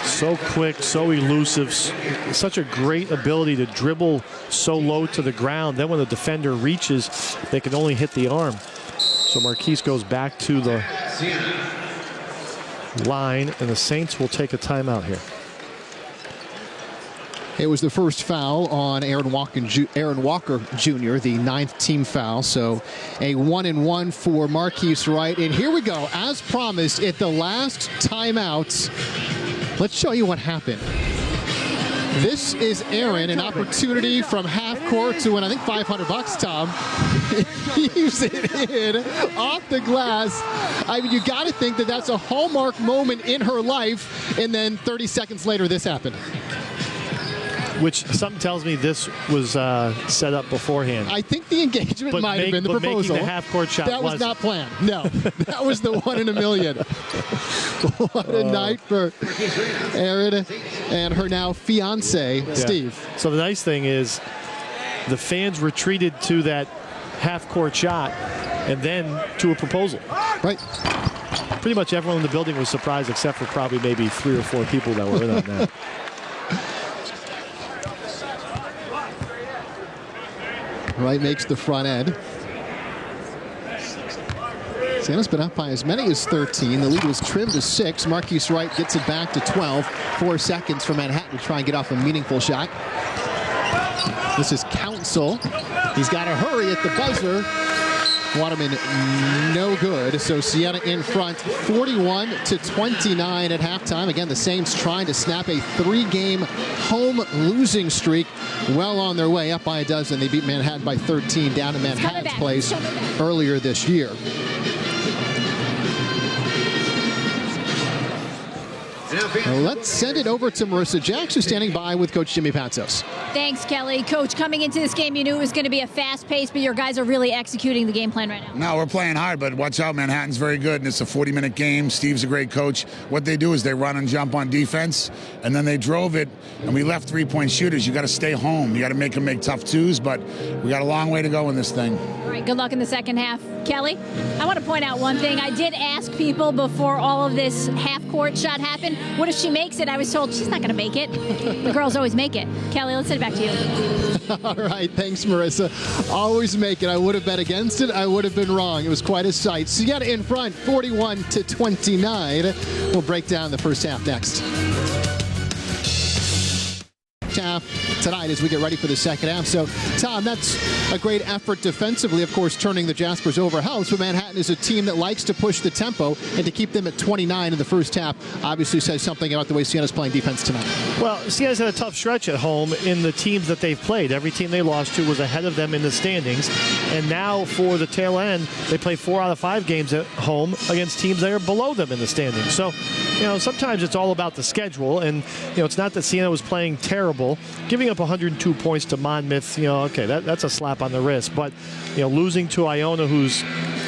So quick, so elusive, such a great ability to dribble so low to the ground. Then when the defender reaches, they can only hit the arm. So Marquise goes back to the line, and the Saints will take a timeout here. It was the first foul on Aaron Walker Jr., the 9th team foul. So a 1-and-1 for Marquise Wright. And here we go. As promised, at the last timeout, let's show you what happened. This is Aaron, an opportunity from half court to win, I think, $500, Tom. Heaves it in off the glass. I mean, you got to think that that's a hallmark moment in her life. And then 30 seconds later, this happened. Which something tells me this was set up beforehand. I think the engagement might have been the proposal. Making the half-court shot that was not planned. No, that was the 1 in a million. What a night for Erin and her now fiance, Steve. So the nice thing is the fans retreated to that half-court shot and then to a proposal. Right. Pretty much everyone in the building was surprised except for probably maybe 3 or 4 people that were in on that. Wright makes the front end. Siena's been up by as many as 13. The lead was trimmed to 6. Marquise Wright gets it back to 12. 4 seconds for Manhattan to try and get off a meaningful shot. This is Council. He's got to hurry at the buzzer. Waterman no good. So Siena in front 41-29 at halftime. Again, the Saints trying to snap a 3-game home losing streak. Well on their way, up by a dozen. They beat Manhattan by 13 down in Manhattan's place earlier this year. Well, let's send it over to Marissa Jacks, who's standing by with Coach Jimmy Patsos. Thanks, Kelly. Coach, coming into this game, you knew it was going to be a fast pace, but your guys are really executing the game plan right now. No, we're playing hard, but watch out. Manhattan's very good, and it's a 40-minute game. Steve's a great coach. What they do is they run and jump on defense, and then they drove it, and we left 3-point shooters. You got to stay home. You got to make them make tough twos, but we got a long way to go in this thing. All right, good luck in the second half. Kelly, I want to point out one thing. I did ask people before all of this half-court shot happened, what if she makes it? I was told she's not going to make it. The girls always make it. Kelly, let's send it back to you. All right, thanks, Marissa. Always make it. I would have bet against it. I would have been wrong. It was quite a sight. Siena in front, 41-29. We'll break down the first half next. Tonight as we get ready for the second half. So, Tom, that's a great effort defensively, of course, turning the Jaspers over. Helps, but Manhattan is a team that likes to push the tempo, and to keep them at 29 in the first half obviously says something about the way Siena's playing defense tonight. Well, Siena's had a tough stretch at home in the teams that they've played. Every team they lost to was ahead of them in the standings, and now for the tail end, they play 4 out of 5 games at home against teams that are below them in the standings. So, sometimes it's all about the schedule, and, it's not that Siena was playing terrible. Giving up 102 points to Monmouth, okay, that's a slap on the wrist. But, losing to Iona, who's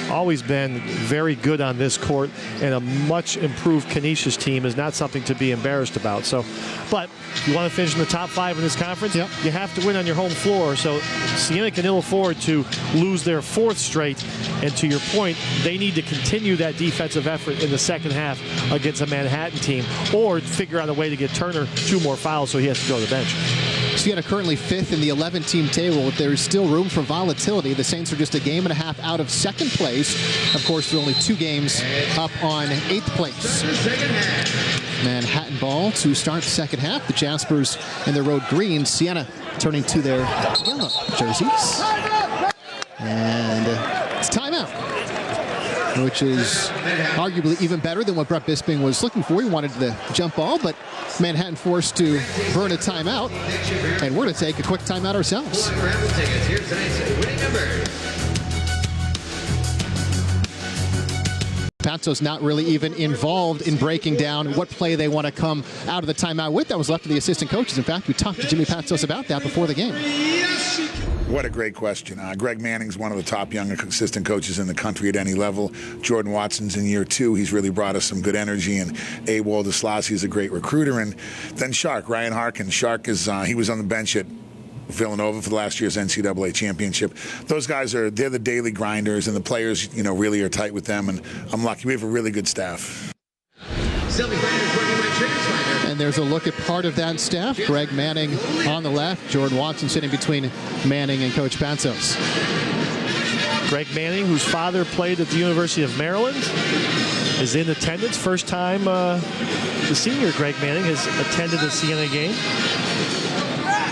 always been very good on this court, and a much improved Canisius team is not something to be embarrassed about. So, but if you want to finish in the top 5 in this conference, yep, you have to win on your home floor. So Siena can ill afford to lose their 4th straight. And to your point, they need to continue that defensive effort in the second half against a Manhattan team, or figure out a way to get Turner 2 more fouls so he has to go to the bench. Siena currently 5th in the 11-team table. There is still room for volatility. The Saints are just a game and a half out of 2nd place. Of course, they're only 2 games up on 8th place. Manhattan ball to start the second half. The Jaspers in their road green. Siena turning to their yellow jerseys. And it's timeout, which is arguably even better than what Brett Bisping was looking for. He wanted the jump ball, but Manhattan forced to burn a timeout. And we're going to take a quick timeout ourselves. Patsos not really even involved in breaking down what play they want to come out of the timeout with. That was left to the assistant coaches. In fact, we talked to Jimmy Patsos about that before the game. What a great question. Greg Manning's one of the top young assistant coaches in the country at any level. Jordan Watson's in year 2. He's really brought us some good energy. And A. Waldeslassie is a great recruiter. And then Shark, Ryan Harkin. Shark is he was on the bench at Villanova for the last year's NCAA championship. Those guys they're the daily grinders, and the players, really are tight with them. And I'm lucky we have a really good staff. And there's a look at part of that staff. Greg Manning on the left, Jordan Watson sitting between Manning and Coach Patsos. Greg Manning, whose father played at the University of Maryland, is in attendance. First time the senior Greg Manning has attended a Siena game.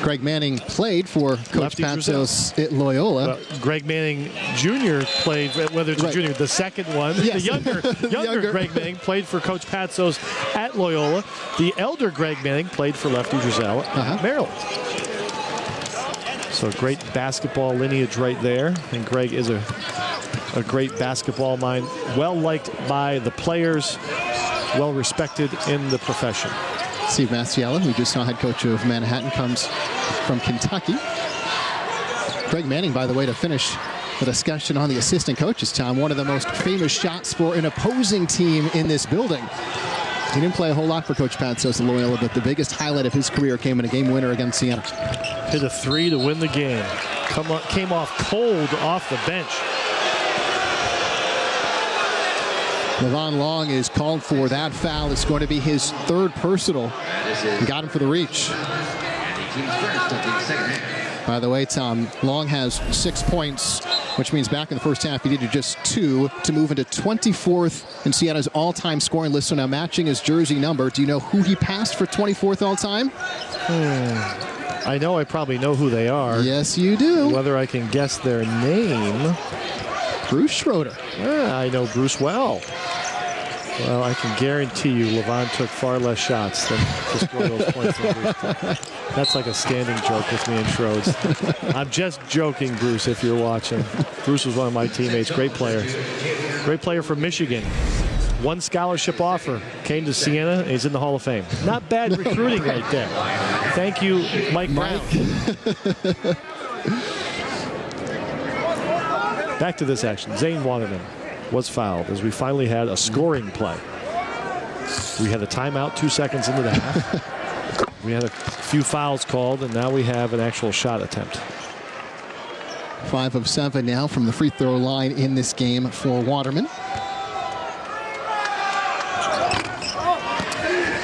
Greg Manning played for Coach Patsos at Loyola. Greg Manning Jr. played, whether it's a junior, the second one, yes. The younger Greg Manning played for Coach Patsos at Loyola. The elder Greg Manning played for Lefty Driesell at Maryland. So great basketball lineage right there. And Greg is a great basketball mind, well liked by the players, well respected in the profession. Steve Masiella, who just saw head coach of Manhattan, comes from Kentucky. Greg Manning, by the way, to finish the discussion on the assistant coaches, Tom, one of the most famous shots for an opposing team in this building. He didn't play a whole lot for Coach Patsos at Loyola, but the biggest highlight of his career came in a game winner against Siena. Hit a 3 to win the game. Came off cold off the bench. Levon Long is called for that foul. It's going to be his 3rd personal. Got him for the reach. By the way, Tom, Long has 6 points, which means back in the first half he needed just 2 to move into 24th in Siena's all-time scoring list. So now matching his jersey number. Do you know who he passed for 24th all-time? I probably know who they are. Yes, you do. Whether I can guess their name. Bruce Schroeder. I know Bruce well. Well, I can guarantee you Levon took far less shots than to score those points than Bruce did. That's like a standing joke with me and Schroeds. I'm just joking, Bruce, if you're watching. Bruce was one of my teammates. Great player. Great player from Michigan. 1 scholarship offer. Came to Siena, and he's in the Hall of Fame. Not bad recruiting right there. Thank you, Mike Brown. Back to this action. Zane Waterman was fouled as we finally had a scoring play. We had a timeout 2 seconds into the half. We had a few fouls called, and now we have an actual shot attempt. 5 of 7 now from the free throw line in this game for Waterman.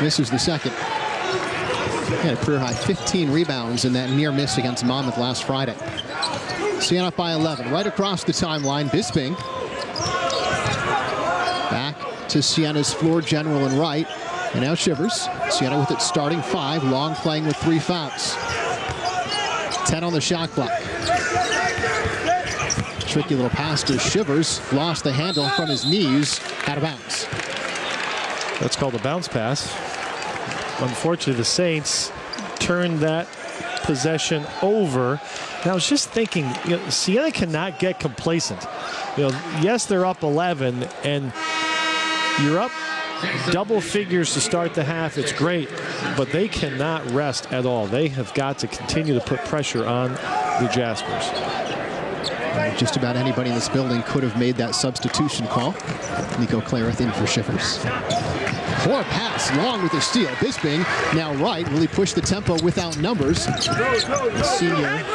Misses the second. He had a career high 15 rebounds in that near miss against Monmouth last Friday. Siena up by 11. Right across the timeline, Bisping. Back to Siena's floor general and right. And now Shivers. Siena with its starting 5. Long playing with 3 fouls. 10 on the shot clock. Tricky little pass to Shivers. Lost the handle from his knees. Out of bounds. That's called a bounce pass. Unfortunately, the Saints turned that possession over. And I was just thinking, Siena cannot get complacent. Yes, they're up 11, and you're up double figures to start the half. It's great, but they cannot rest at all. They have got to continue to put pressure on the Jaspers. And the Just about anybody in this building could have made that substitution call. Nico Clarith in for Schiffers. Poor pass, long with the steal. Bisping now right, really pushed the tempo without numbers. The senior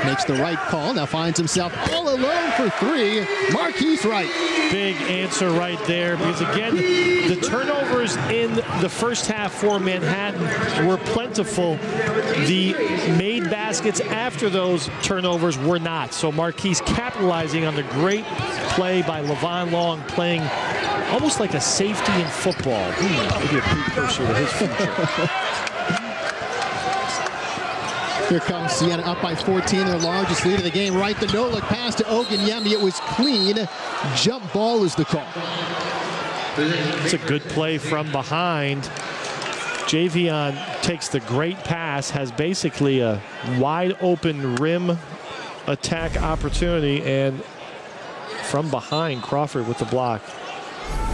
makes the right call, now finds himself all alone for three. Marquise Wright. Big answer right there, because again, the turnovers in the first half for Manhattan were plentiful. The made baskets after those turnovers were not. So Marquise capitalizing on the great play by Levon Long, playing almost like a safety in football. Maybe a precursor to his future. Here comes Siena up by 14, their largest lead of the game. Right, the no-look pass to Oganyemi. It was clean. Jump ball is the call. It's a good play from behind. Javion takes the great pass, has basically a wide open rim attack opportunity, and from behind, Crawford with the block.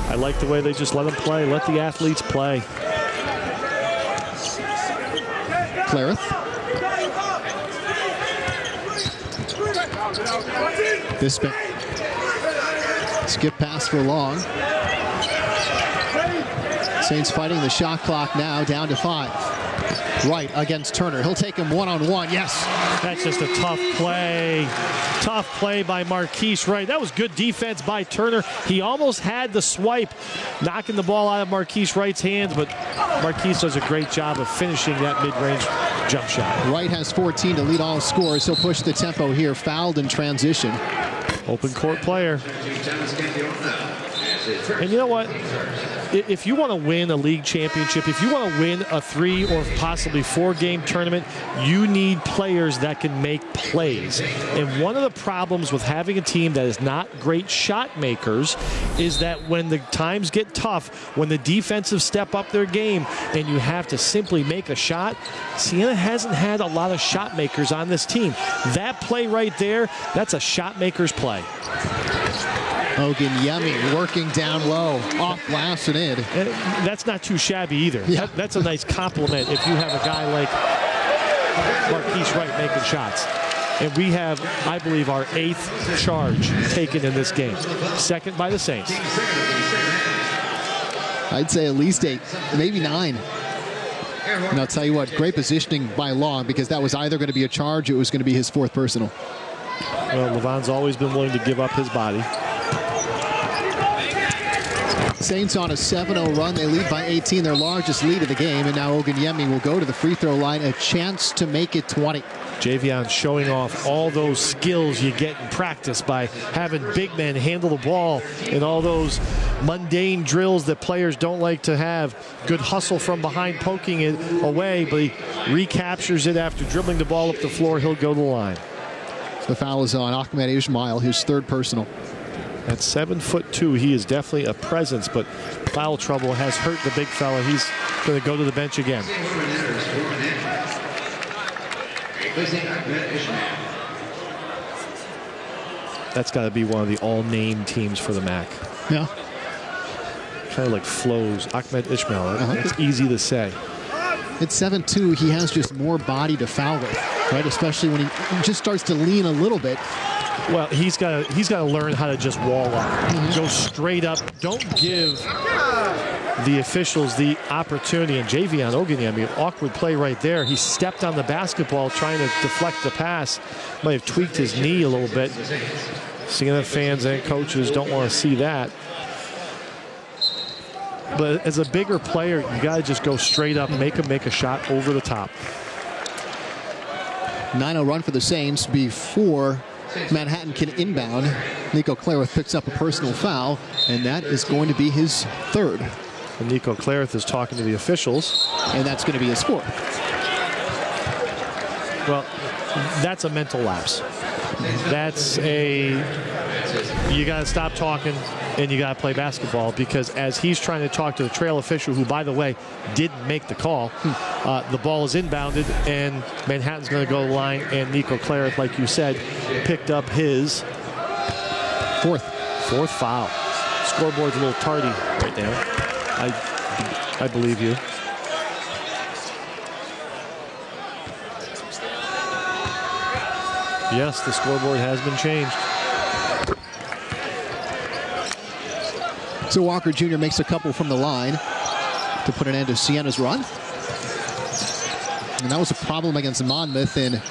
I like the way they just let them play, let the athletes play. Clarith. Bisping. Skip pass for Long. Saints fighting the shot clock now, down to 5. Wright against Turner. He'll take him one-on-one. Yes. That's just a tough play. Tough play by Marquise Wright. That was good defense by Turner. He almost had the swipe, knocking the ball out of Marquise Wright's hands, but Marquise does a great job of finishing that mid-range jump shot. Wright has 14 to lead all scores. He'll push the tempo here. Fouled in transition. Open court player. And you know what? If you want to win a league championship, if you want to win a 3 or possibly 4-game tournament, you need players that can make plays. And one of the problems with having a team that is not great shot makers is that when the times get tough, when the defensive step up their game and you have to simply make a shot, Siena hasn't had a lot of shot makers on this team. That play right there, that's a shot maker's play. Oganyemi working down low, off glass and in. And that's not too shabby either. Yeah. That's a nice compliment if you have a guy like Marquise Wright making shots. And we have, I believe, our 8th charge taken in this game. Second by the Saints. I'd say at least 8, maybe 9. And I'll tell you what, great positioning by Long, because that was either going to be a charge or it was going to be his 4th personal. Well, Levon's always been willing to give up his body. Saints on a 7-0 run. They lead by 18, their largest lead of the game. And now Oganyemi will go to the free throw line, a chance to make it 20. Javion showing off all those skills you get in practice by having big men handle the ball and all those mundane drills that players don't like to have. Good hustle from behind, poking it away, but he recaptures it after dribbling the ball up the floor. He'll go to the line. The foul is on Ahmed Ismail, his 3rd personal. At 7'2", he is definitely a presence, but foul trouble has hurt the big fella. He's going to go to the bench again. That's got to be one of the all-name teams for the MAC. Yeah. Kind of like flows. Ahmed Ismail. It's easy to say. At 7'2", he has just more body to foul with, right? Especially when he just starts to lean a little bit. Well, he's got to learn how to just wall up, go straight up. Don't give the officials the opportunity. And Javion Oganyemi, awkward play right there. He stepped on the basketball trying to deflect the pass. Might have tweaked his knee a little bit. Siena fans and coaches don't want to see that. But as a bigger player, you got to just go straight up, make a shot over the top. 9-0 run for the Saints before Manhattan can inbound. Nico Clarith picks up a personal foul, and that is going to be his 3rd. And Nico Clarith is talking to the officials. And that's going to be his 4th. Well, that's a mental lapse. That's you got to stop talking and you got to play basketball, because as he's trying to talk to the trail official, who, by the way, didn't make the call, the ball is inbounded and Manhattan's going to go to the line, and Nico Clarith, like you said, picked up his 4th foul. Scoreboard's a little tardy right now. I believe you. Yes, the scoreboard has been changed. So Walker Jr. makes a couple from the line to put an end to Siena's run. And that was a problem against Monmouth, and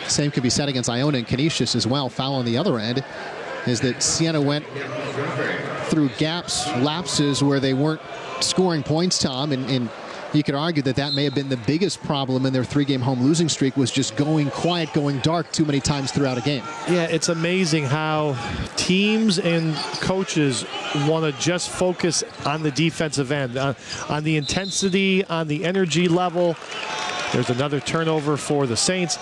same could be said against Iona and Canisius as well. Foul on the other end is that Siena went through gaps, lapses where they weren't scoring points, Tom, and you could argue that that may have been the biggest problem in their 3-game home losing streak, was just going quiet, going dark too many times throughout a game. Yeah, it's amazing how teams and coaches want to just focus on the defensive end, on the intensity, on the energy level. There's another turnover for the Saints,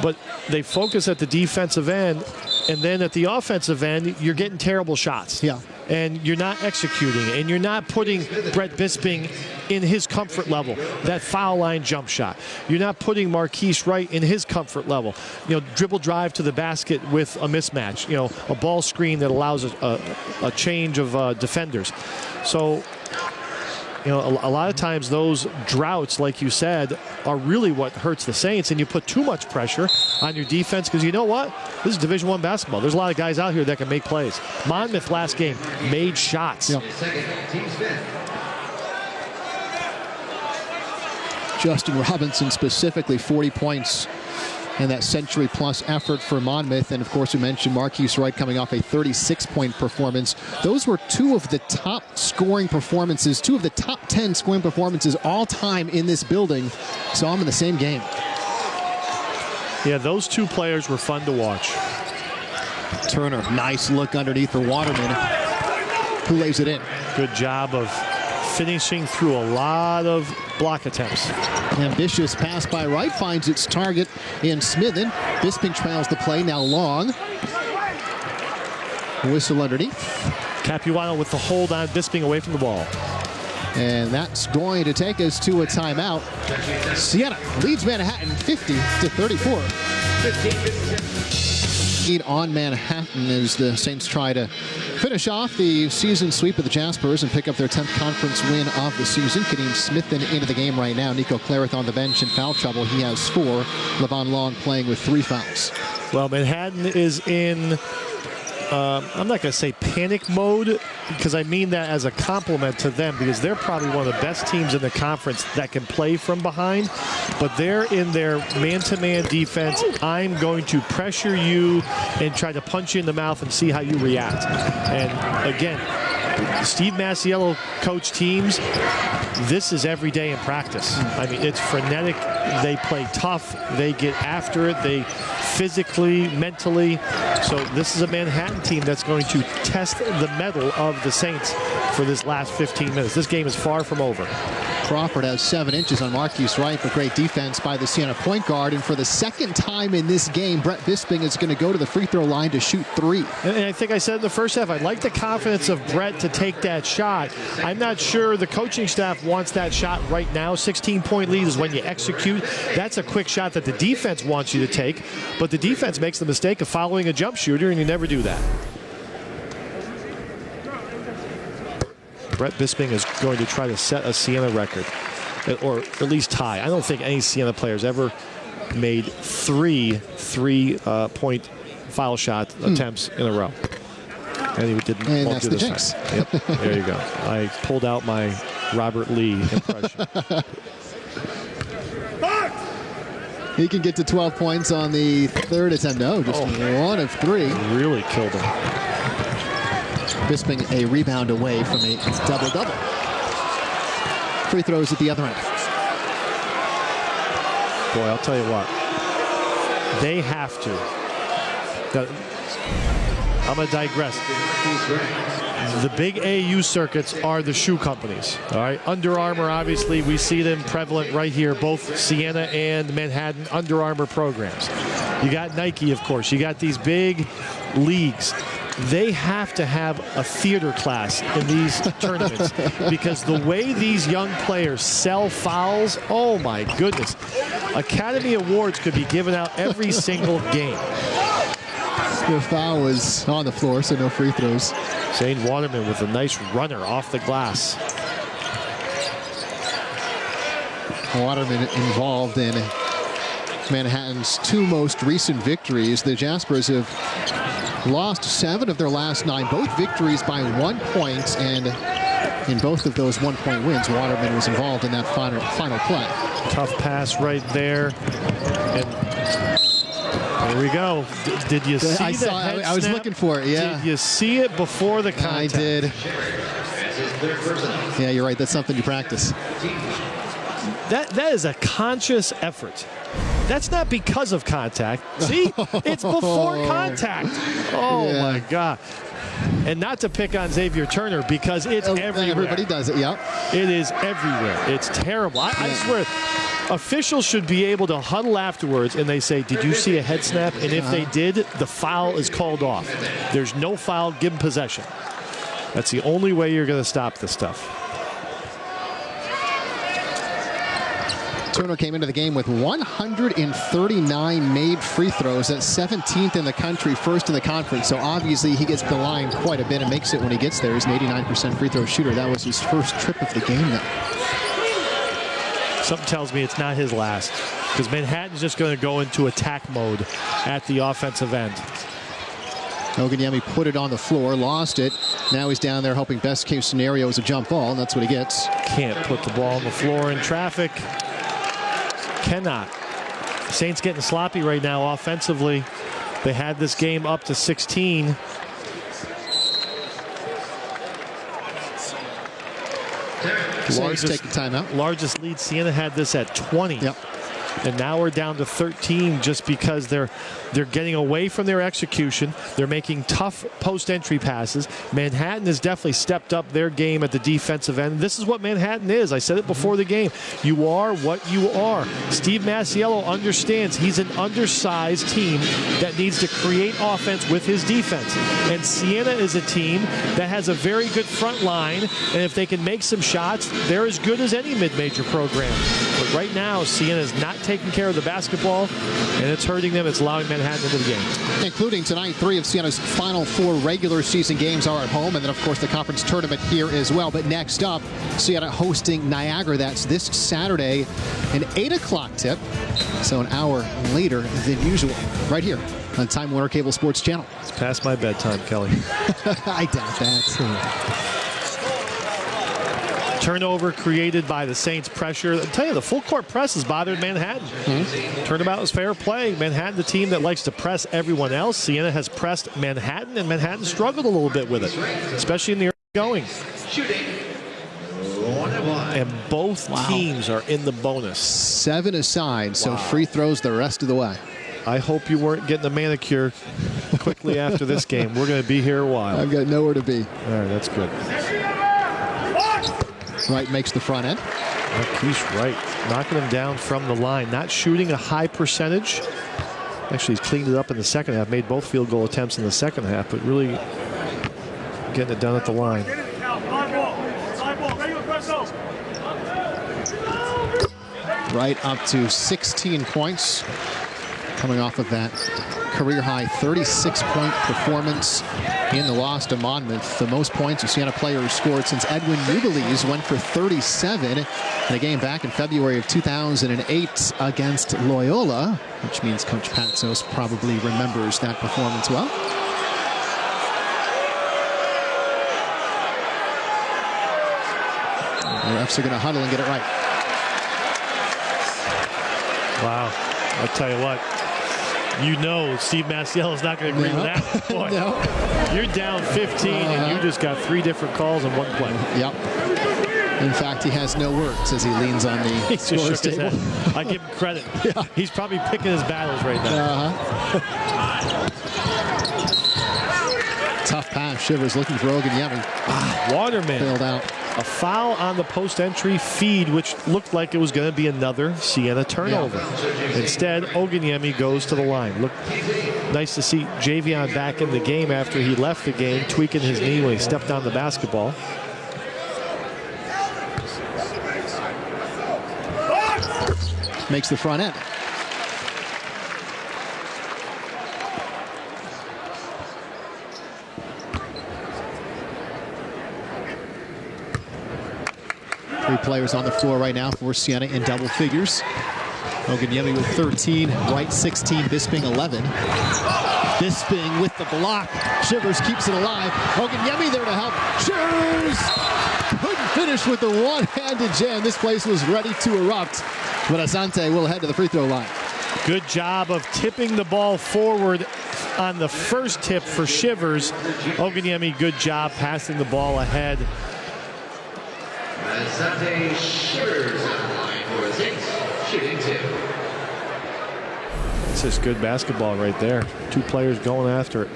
but they focus at the defensive end, and then at the offensive end, you're getting terrible shots. Yeah. And you're not executing, and you're not putting Brett Bisping in his comfort level, that foul line jump shot. You're not putting Marquise Wright in his comfort level. You know, dribble drive to the basket with a mismatch. You know, a ball screen that allows a change of defenders. So, you know, a lot of times those droughts, like you said, are really what hurts the Saints, and you put too much pressure on your defense because you know what? This is Division I basketball. There's a lot of guys out here that can make plays. Monmouth last game made shots. Yeah. Justin Robinson specifically, 40 points in that century-plus effort for Monmouth. And, of course, we mentioned Marquise Wright coming off a 36-point performance. Those were two of the top scoring performances, two of the top 10 scoring performances all time in this building. Saw them in the same game. Yeah, those two players were fun to watch. Turner, nice look underneath for Waterman, who lays it in. Good job of finishing through a lot of block attempts. Ambitious pass by Wright finds its target in Smithen. Bisping trails the play, now long. Whistle underneath. Capuano with the hold on Bisping away from the ball. And that's going to take us to a timeout. Siena leads Manhattan 50-34. Lead on Manhattan as the Saints try to finish off the season sweep of the Jaspers and pick up their 10th conference win of the season. Kadeem Smithen into the game right now. Nico Clarith on the bench in foul trouble. He has 4. Levon Long playing with 3 fouls. Well, Manhattan is in, I'm not going to say panic mode, because I mean that as a compliment to them, because they're probably one of the best teams in the conference that can play from behind. But they're in their man-to-man defense. I'm going to pressure you and try to punch you in the mouth and see how you react. And again, Steve Masiello coach teams, this is every day in practice. I mean, it's frenetic. They play tough. They get after it. They physically, mentally. So this is a Manhattan team that's going to test the mettle of the Saints for this last 15 minutes. This game is far from over. Crawford has 7 inches on Marquise Wright, but great defense by the Siena point guard. And for the second time in this game, Brett Bisping is going to go to the free throw line to shoot 3. And I think I said in the first half, I like the confidence of Brett to take that shot. I'm not sure the coaching staff wants that shot right now. 16-point lead is when you execute. That's a quick shot that the defense wants you to take, but the defense makes the mistake of following a jump shooter, and you never do that. Brett Bisping is going to try to set a Siena record, or at least tie. I don't think any Siena players ever made 3 3-point foul shot attempts in a row. And he didn't. And that's the jinx. Yep, there you go. I pulled out my Robert Lee impression. He can get to 12 points on the 3rd attempt. No, just 1 of 3. Really killed him. Bisping a rebound away from a double-double. Free throws at the other end. Boy, I'll tell you what. They have to. I'm going to digress. The big AU circuits are the shoe companies. All right. Under Armour, obviously, we see them prevalent right here, both Siena and Manhattan Under Armour programs. You got Nike, of course. You got these big leagues. They have to have a theater class in these tournaments, because the way these young players sell fouls, oh my goodness. Academy Awards could be given out every single game. The foul was on the floor, so no free throws. Zane Waterman with a nice runner off the glass. Waterman involved in Manhattan's 2 most recent victories. The Jaspers have lost 7 of their last 9, both victories by 1 point, and in both of those 1-point wins, Waterman was involved in that final play. Tough pass right there. And there we go. Did you see that? I was looking for it, yeah. Did you see it before the contact? I did. Yeah, you're right. That's something you practice. That is a conscious effort. That's not because of contact. See? It's before contact. Oh, yeah. My God. And not to pick on Xavier Turner because it's everywhere. Everybody does it, yep. It is everywhere. It's terrible. I swear, officials should be able to huddle afterwards and they say, did you see a head snap? And if they did, the foul is called off. There's no foul, give them possession. That's the only way you're going to stop this stuff. Turner came into the game with 139 made free throws. That's 17th in the country, first in the conference. So obviously he gets the line quite a bit and makes it when he gets there. He's an 89% free throw shooter. That was his first trip of the game, though. Something tells me it's not his last, because Manhattan's just going to go into attack mode at the offensive end. Oganyemi put it on the floor, lost it. Now he's down there hoping best case scenario is a jump ball, and that's what he gets. Can't put the ball on the floor in traffic. Cannot. Saints getting sloppy right now offensively. They had this game up to 16. Saints take the timeout. Largest lead, Siena had this at 20. Yep. And now we're down to 13 just because they're getting away from their execution. They're making tough post-entry passes. Manhattan has definitely stepped up their game at the defensive end. This is what Manhattan is. I said it before the game. You are what you are. Steve Masiello understands he's an undersized team that needs to create offense with his defense. And Siena is a team that has a very good front line. And if they can make some shots, they're as good as any mid-major program. But right now, Siena is not taking care of the basketball, and it's hurting them. It's allowing Manhattan into the game. Including tonight, 3 of Siena's final 4 regular season games are at home, and then, of course, the conference tournament here as well. But next up, Siena hosting Niagara. That's this Saturday, an 8 o'clock tip, so an hour later than usual, right here on Time Warner Cable Sports Channel. It's past my bedtime, Kelly. I doubt that. Turnover created by the Saints' pressure. I'll tell you, the full court press has bothered Manhattan. Turnabout was fair play. Manhattan, the team that likes to press everyone else. Siena has pressed Manhattan, and Manhattan struggled a little bit with it, especially in the early going. And both teams are in the bonus. 7 aside, so free throws the rest of the way. I hope you weren't getting a manicure quickly after this game. We're going to be here a while. I've got nowhere to be. All right, that's good. Wright makes the front end. Marquise Wright knocking him down from the line. Not shooting a high percentage. Actually, he's cleaned it up in the second half. Made both field goal attempts in the second half, but really getting it done at the line. Wright up to 16 points. Coming off of that career-high 36-point performance in the loss to Monmouth. The most points a Siena player has scored since Edwin Ubiles went for 37 in a game back in February of 2008 against Loyola, which means Coach Patsos probably remembers that performance well. The refs are going to huddle and get it right. Wow. I'll tell you what. You know Steve Masiello is not going to agree with that. Boy, you're down 15 and you just got 3 different calls in one play. Yep. In fact, he has no words as he leans on the scorer's table. I give him credit. Yeah. He's probably picking his battles right now. Tough pass. Shivers looking for Oganyemi. Waterman. Bailed out. A foul on the post-entry feed, which looked like it was going to be another Siena turnover. Yeah. Instead, Oganyemi goes to the line. Look, nice to see Javion back in the game after he left the game, tweaking his knee when he stepped on the basketball. Makes the front end. Three players on the floor right now for Siena in double figures. Oganyemi with 13, White 16, Bisping 11. Bisping with the block. Shivers keeps it alive. Oganyemi there to help. Shivers couldn't finish with the one-handed jam. This place was ready to erupt, but Asante will head to the free throw line. Good job of tipping the ball forward on the first tip for Shivers. Oganyemi, good job passing the ball ahead. Asante Shivers on the line for the Saints, shooting 2. It's just good basketball right there. Two players going after it.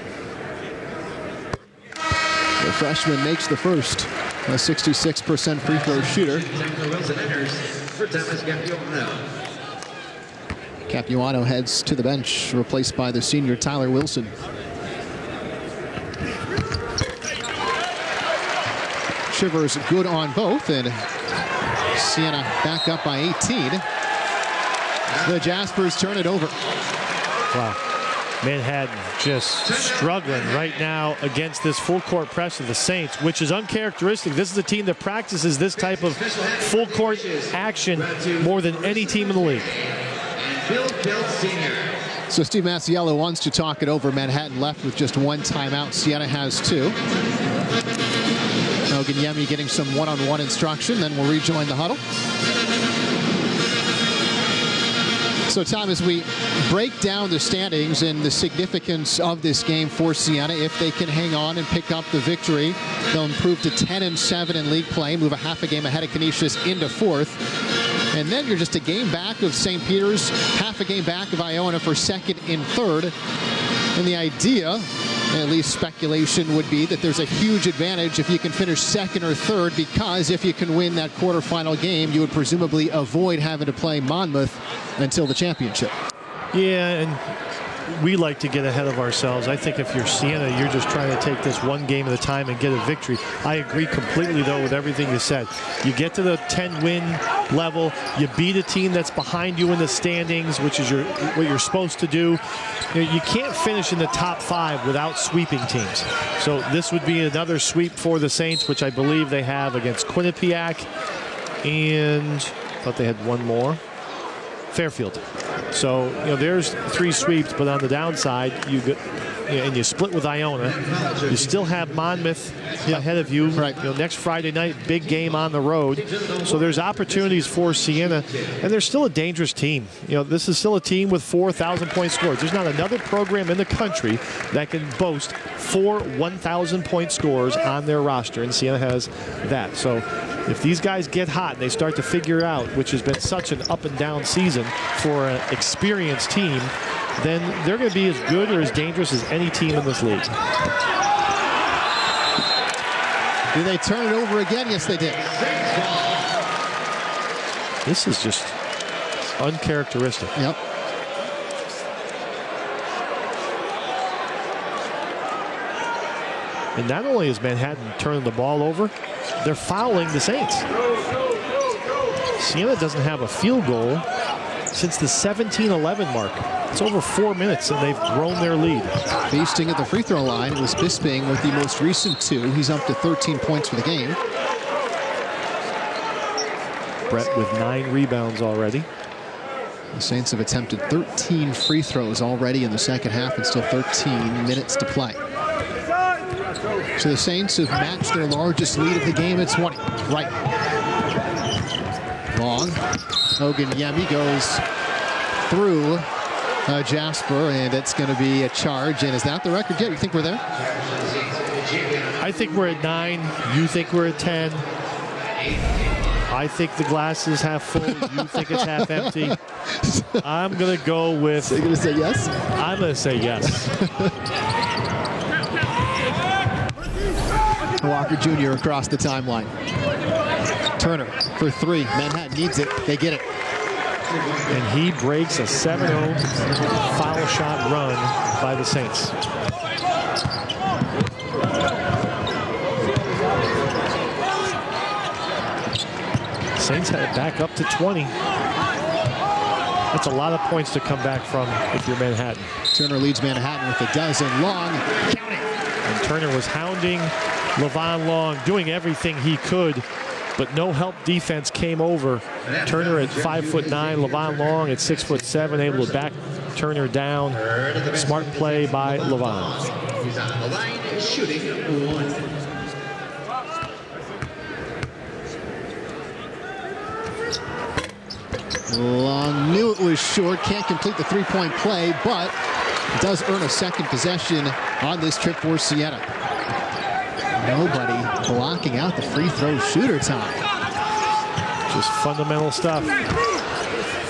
The freshman makes the first. A 66% free throw shooter. Wilson enters for Thomas Capuano. Capuano heads to the bench, replaced by the senior Tyler Wilson. Shivers good on both, and Siena back up by 18. The Jaspers turn it over. Wow. Manhattan just struggling right now against this full court press of the Saints, which is uncharacteristic. This is a team that practices this type of full court action more than any team in the league. So Steve Masiello wants to talk it over. Manhattan left with just one timeout. Siena has 2. Oganyemi getting some one-on-one instruction, then we'll rejoin the huddle. So, Tom, as we break down the standings and the significance of this game for Siena, if they can hang on and pick up the victory, they'll improve to 10-7 in league play, move a half a game ahead of Canisius into 4th. And then you're just a game back of St. Peter's, half a game back of Iona for 2nd and 3rd. And the idea, at least speculation, would be that there's a huge advantage if you can finish 2nd or 3rd, because if you can win that quarterfinal game, you would presumably avoid having to play Monmouth until the championship. Yeah, and we like to get ahead of ourselves. I think if you're Siena, you're just trying to take this one game at a time and get a victory. I agree completely, though, with everything you said. You get to the 10-win level, you beat a team that's behind you in the standings, which is what you're supposed to do. You can't finish in the top 5 without sweeping teams. So this would be another sweep for the Saints, which I believe they have against Quinnipiac, and I thought they had one more. Fairfield. So, there's 3 sweeps, but on the downside, and you split with Iona. You still have Monmouth ahead of you. Right. Next Friday night, big game on the road. So there's opportunities for Siena, and they're still a dangerous team. This is still a team with 4,000-point scores. There's not another program in the country that can boast 4 1,000-point scores on their roster, and Siena has that. So if these guys get hot and they start to figure out, which has been such an up and down season for an experienced team, then they're going to be as good or as dangerous as any team in this league. Do they turn it over again? Yes, they did. This is just uncharacteristic. Yep. And not only is Manhattan turning the ball over, they're fouling the Saints. Siena doesn't have a field goal since the 17-11 mark. It's over 4 minutes, and they've grown their lead. Feasting at the free throw line. It was Bisping with the most recent 2. He's up to 13 points for the game. Brett with 9 rebounds already. The Saints have attempted 13 free throws already in the second half and still 13 minutes to play. So the Saints have matched their largest lead of the game at 20. Right. Long. Oganyemi goes through Jasper, and it's going to be a charge. And is that the record yet? You think we're there? I think we're at 9. You think we're at 10. I think the glass is half full. You think it's half empty. I'm going to go with... So you're going to say yes? I'm going to say yes. Walker Jr. across the timeline. Turner for 3. Manhattan needs it. They get it. And he breaks a 7-0 foul shot run by the Saints. Saints had it back up to 20. That's a lot of points to come back from if you're Manhattan. Turner leads Manhattan with a dozen. Long, count it. And Turner was hounding Levon Long, doing everything he could but no help defense came over. Turner at 5'9", Levon Long at 6'7", able to back Turner down. Smart play by Levon. He's on the line, shooting 1. Long knew it was short, can't complete the three-point play, but does earn a second possession on this trip for Siena. Nobody blocking out the free throw shooter time. Just fundamental stuff.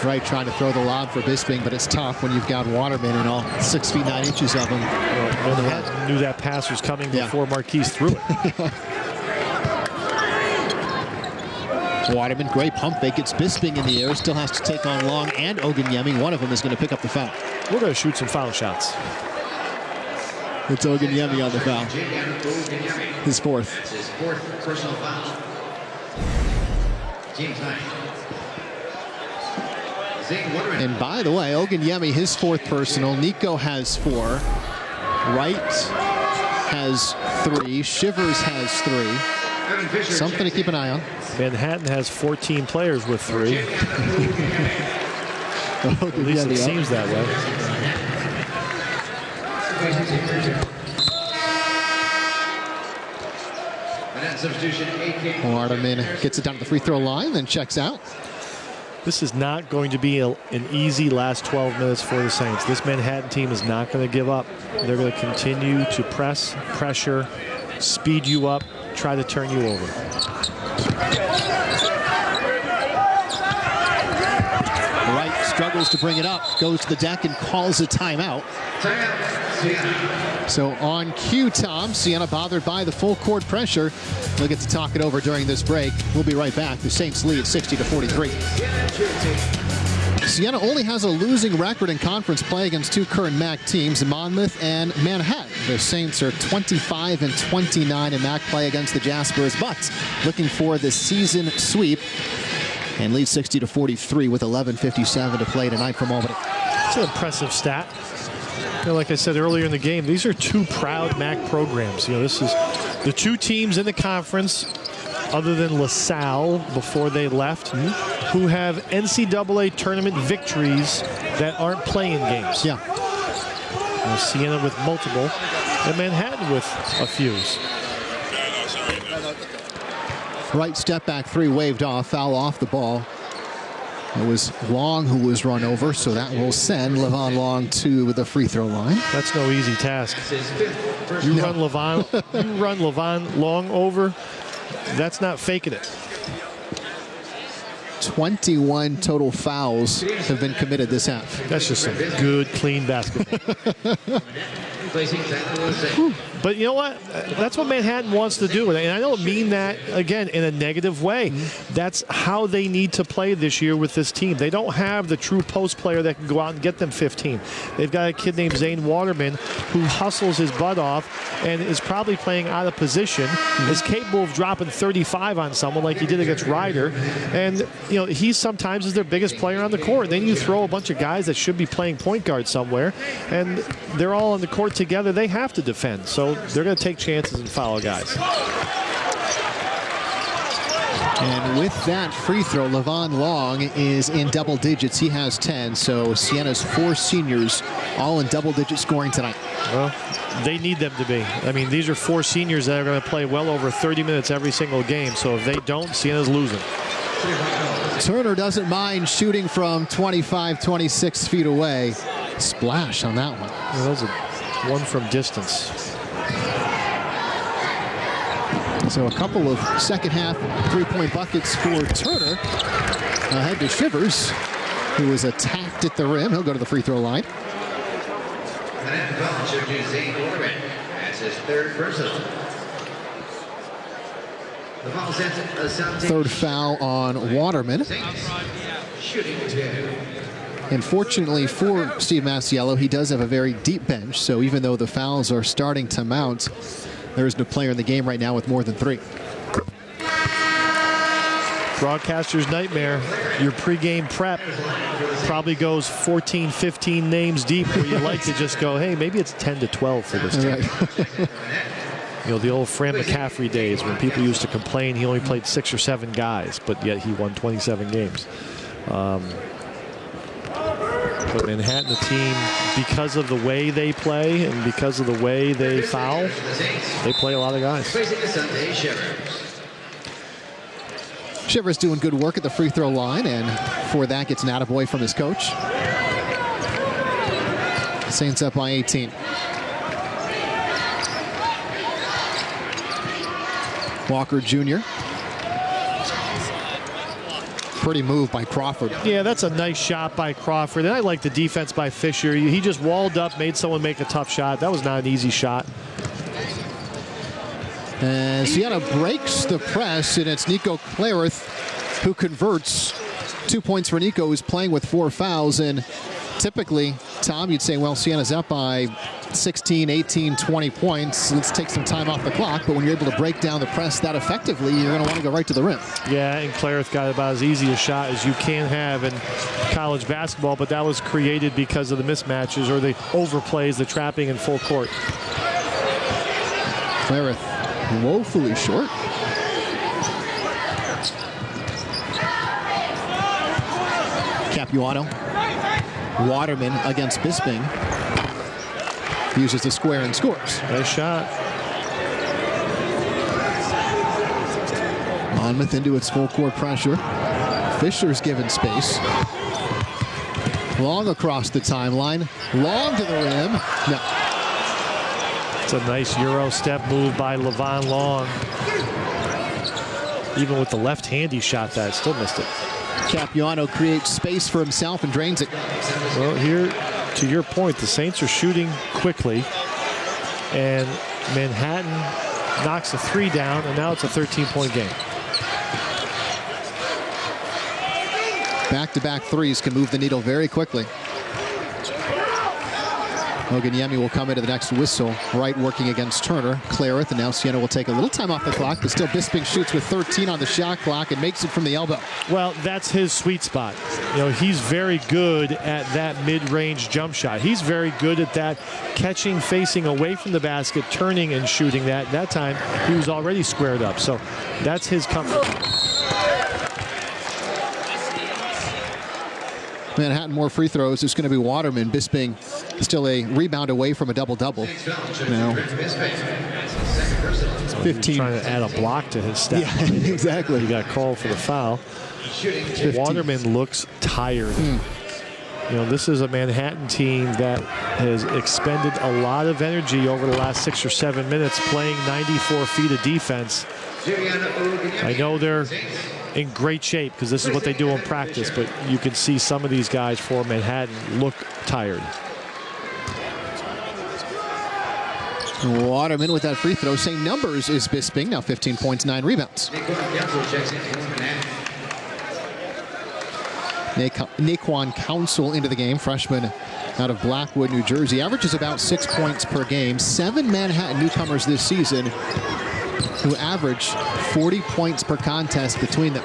Right, trying to throw the lob for Bisping, but it's tough when you've got Waterman and all 6 feet 9 inches of him. Well, knew that pass was coming before Marquise threw it. Waterman, great pump fake. Gets Bisping in the air. Still has to take on Long and Oganyemi. One of them is going to pick up the foul. We're going to shoot some foul shots. It's Oganyemi on the foul. His fourth. That's his 4th personal foul. Team's 9. And by the way, Oganyemi, his 4th personal. Nico has 4. Wright has 3. Shivers has 3. Something to keep an eye on. Manhattan has 14 players with 3. At least it seems that way. Waterman gets it down to the free throw line, then checks out. This is not going to be an easy last 12 minutes for the Saints. This Manhattan team is not going to give up. They're going to continue to press, pressure, speed you up, try to turn you over. Wright struggles to bring it up, goes to the deck and calls a timeout. So on cue, Tom, Siena bothered by the full court pressure. They'll get to talk it over during this break. We'll be right back. The Saints lead 60-43. Siena only has a losing record in conference play against 2 current MAC teams, Monmouth and Manhattan. The Saints are 25-29 in MAC play against the Jaspers, but looking for the season sweep and lead 60-43 with 11:57 to play tonight from Albany. It's an impressive stat. You know, like I said earlier in the game, these are 2 proud MAC programs. You know, this is the 2 teams in the conference, other than LaSalle before they left, who have NCAA tournament victories that aren't playing games. Yeah. Siena with multiple, and Manhattan with a few. Right step back 3 waved off, foul off the ball. It was Long who was run over, so that will send Levon Long to the free throw line. That's no easy task. You run Levon Long over, that's not faking it. 21 total fouls have been committed this half. That's just some good, clean basketball. But you know what? That's what Manhattan wants to do. And I don't mean that, again, in a negative way. That's how they need to play this year with this team. They don't have the true post player that can go out and get them 15. They've got a kid named Zane Waterman who hustles his butt off and is probably playing out of position, is capable of dropping 35 on someone like he did against Ryder. And, you know, he sometimes is their biggest player on the court. Then you throw a bunch of guys that should be playing point guard somewhere, and they're all on the court together. They have to defend. So they're going to take chances and foul guys. And with that free throw, Levon Long is in double digits. He has 10. So Siena's 4 seniors all in double-digit scoring tonight. Well, they need them to be. I mean, these are 4 seniors that are going to play well over 30 minutes every single game. So if they don't, Siena's losing. Turner doesn't mind shooting from 25, 26 feet away. Splash on that one. Well, that was one from distance. So a couple of second half three-point buckets for Turner. Ahead to Shivers, who was attacked at the rim. He'll go to the free throw line. That's his 3rd personal. The foul sets 3rd foul on Waterman. Shooting 2. And fortunately for Steve Masiello, he does have a very deep bench. So even though the fouls are starting to mount, there is no player in the game right now with more than 3. Broadcaster's nightmare. Your pregame prep probably goes 14, 15 names deep where you like to just go, hey, maybe it's 10 to 12 for this team. Right. You know, the old Fran McCaffrey days when people used to complain he only played 6 or 7 guys, but yet he won 27 games. But Manhattan, the team, because of the way they play and because of the way they foul, they play a lot of guys. Shivers doing good work at the free throw line, and for that gets an attaboy from his coach. Saints up by 18. Walker Jr. Pretty move by Crawford. Yeah, that's a nice shot by Crawford. And I like the defense by Fisher. He just walled up, made someone make a tough shot. That was not an easy shot. And Siena breaks the press, and it's Nico Clarith who converts. 2 points for Nico, who's playing with 4 fouls. And typically, Tom, you'd say, well, Siena's up by 16, 18, 20 points. Let's take some time off the clock. But when you're able to break down the press that effectively, you're going to want to go right to the rim. Yeah, and Clarith got about as easy a shot as you can have in college basketball, but that was created because of the mismatches or the overplays, the trapping in full court. Clarith woefully short. Capuano. Waterman against Bisping. Uses the square and scores. Nice shot. Monmouth into its full court pressure. Fisher's given space. Long across the timeline. Long to the rim. No. It's a nice Euro step move by Levon Long. Even with the left-hand he shot that, still missed it. Capuano creates space for himself and drains it. Well, here, to your point, the Saints are shooting quickly, and Manhattan knocks a 3 down, and now it's a 13-point game. Back-to-back threes can move the needle very quickly. Oganyemi will come into the next whistle. Wright working against Turner. Clarith, and now Siena will take a little time off the clock, but still Bisping shoots with 13 on the shot clock and makes it from the elbow. Well, that's his sweet spot. You know, he's very good at that mid-range jump shot. He's very good at that catching, facing away from the basket, turning and shooting that. That time, he was already squared up. So that's his comfort. Manhattan more free throws. It's going to be Waterman. Bisping still a rebound away from a double-double. Now, 15. Trying to add a block to his stat. Yeah, exactly. He got called for the foul. 15. Waterman looks tired. You know, this is a Manhattan team that has expended a lot of energy over the last 6 or 7 minutes playing 94 feet of defense. I know they're in great shape because this is what they do in practice, but you can see some of these guys for Manhattan look tired. Waterman with that free throw. Same numbers as Bisping. Now 15 points, 9 rebounds. Naquan Council into the game. Freshman out of Blackwood, New Jersey. Averages about 6 points per game. 7 Manhattan newcomers this season who average 40 points per contest between them.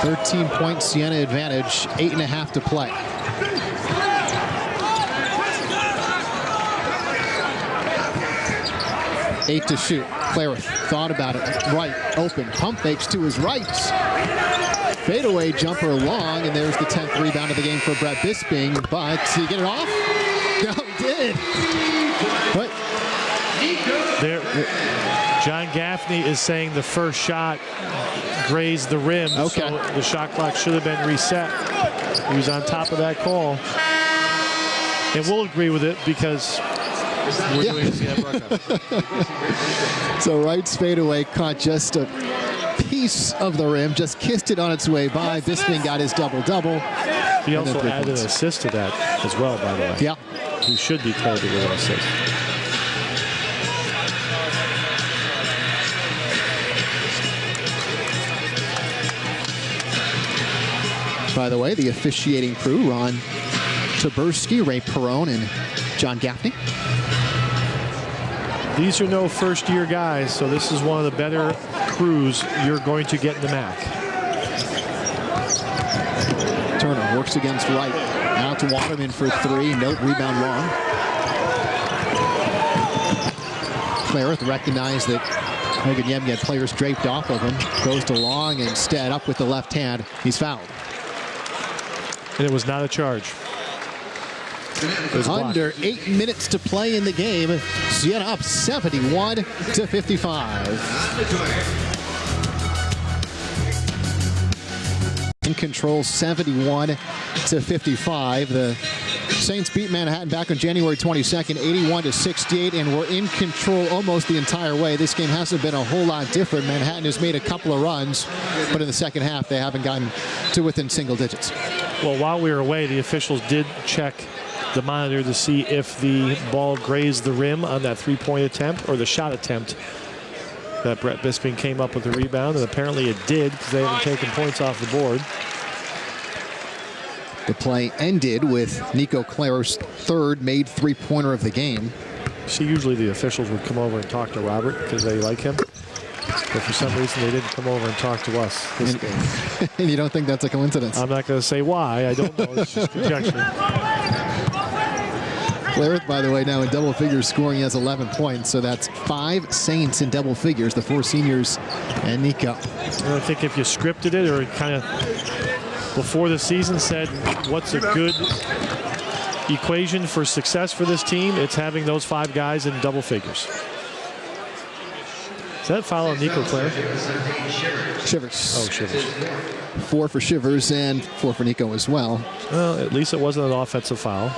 .13 Siena advantage, 8.5 to play. Eight to shoot. Clarith thought about it. Right, open, pump fakes to his right. Fadeaway jumper long, and there's the 10th rebound of the game for Brett Bisping. But did he get it off? No, he did. What? There, John Gaffney is saying the first shot grazed the rim, okay. So the shot clock should have been reset. He was on top of that call. And we'll agree with it because we're doing this again. So Wright's fadeaway caught just a piece of the rim, just kissed it on its way by. Bisping got his double-double. He also added an assist to that as well, by the way. Yeah. He should be told to get an assist. By the way, the officiating crew, Ron Taberski, Ray Perrone, and John Gaffney. These are no first-year guys, so this is one of the better crews you're going to get in the MAC. Turner works against Wright. Now to Waterman for three. No rebound long. Clarith recognized that Oganyemi had players draped off of him. Goes to Long instead, up with the left hand. He's fouled. And it was not a charge. Under 8 minutes to play in the game. Siena up 71-55. In control 71-55. The Saints beat Manhattan back on January 22nd, 81-68, and were in control almost the entire way. This game hasn't been a whole lot different. Manhattan has made a couple of runs, but in the second half, they haven't gotten to within single digits. Well, while we were away, the officials did check the monitor to see if the ball grazed the rim on that three-point attempt or the shot attempt that Brett Bisping came up with the rebound, and apparently it did because they haven't taken points off the board. The play ended with Nico Claro's third made three-pointer of the game. See, usually the officials would come over and talk to Robert because they like him. But for some reason, they didn't come over and talk to us this game. And you don't think that's a coincidence? I'm not going to say why. I don't know. It's just conjecture. Clarith, by the way, now in double figures scoring. He has 11 points, so that's 5 Saints in double figures, the 4 seniors and Nico. I think if you scripted it or kind of before the season said what's a good equation for success for this team, it's having those 5 guys in double figures. Is that foul on Nico Clarith? Shivers. Oh, Shivers. 4 for Shivers and 4 for Nico as well. Well, at least it wasn't an offensive foul.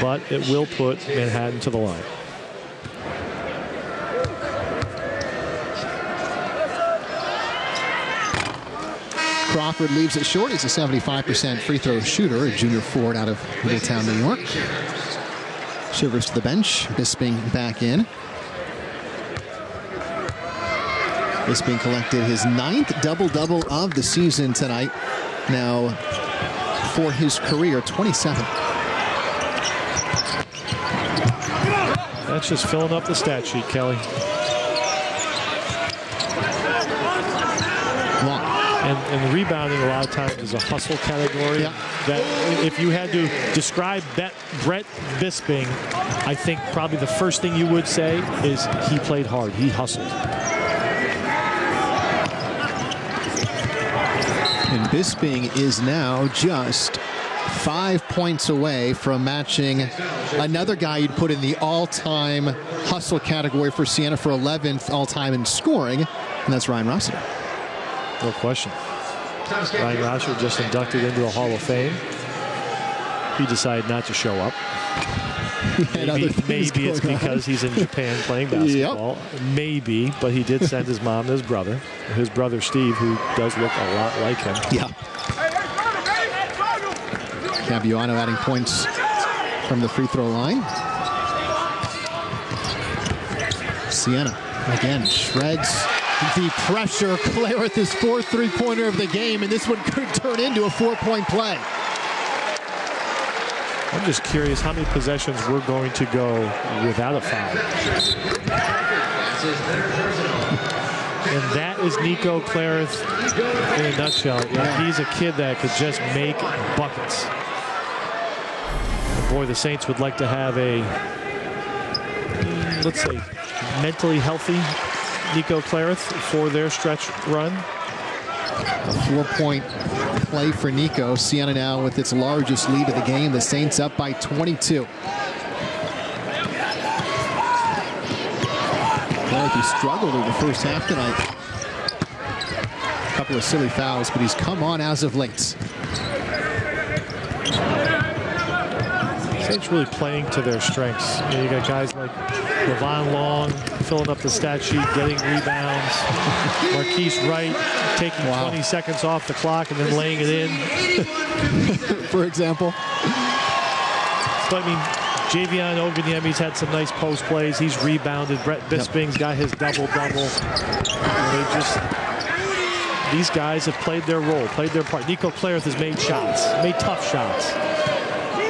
But it will put Manhattan to the line. Crawford leaves it short. He's a 75% free throw shooter, a junior forward out of Middletown, New York. Shivers to the bench. Bisping back in. Bisping collected his 9th double-double of the season tonight. Now, for his career, 27. That's just filling up the stat sheet, Kelly. And rebounding a lot of times is a hustle category. Yeah. That if you had to describe Brett Bisping, I think probably the first thing you would say is he played hard. He hustled. And Bisping is now just 5 points away from matching another guy you'd put in the all-time hustle category for Siena for 11th all-time in scoring, and that's Ryan Rossiter. No question. Ryan Rossiter just inducted into the Hall of Fame. He decided not to show up. Maybe it's because he's in Japan playing basketball. Yep. Maybe, but he did send his mom and his brother Steve, who does look a lot like him. Yeah. Capuano adding points from the free throw line. Siena again shreds the pressure. Clarith, his 4th three-pointer of the game, and this one could turn into a 4-point play. I'm just curious how many possessions we're going to go without a foul. And that is Nico Clarith in a nutshell. Yeah, he's a kid that could just make buckets. And boy, the Saints would like to have a, let's say, mentally healthy Nico Clarith for their stretch run. A 4-point play for Nico. Siena now with its largest lead of the game. The Saints up by 22. Clarith, he struggled in the first half tonight. A couple of silly fouls, but he's come on as of late. Saints really playing to their strengths. You know, you got guys like Levon Long filling up the stat sheet, getting rebounds. Marquise Wright taking 20 seconds off the clock and then laying it in. For example. But I mean, Javion Oganyemi's had some nice post plays. He's rebounded. Brett Bisping's got his double-double. These guys have played their role, played their part. Nico Clarith has made shots, made tough shots.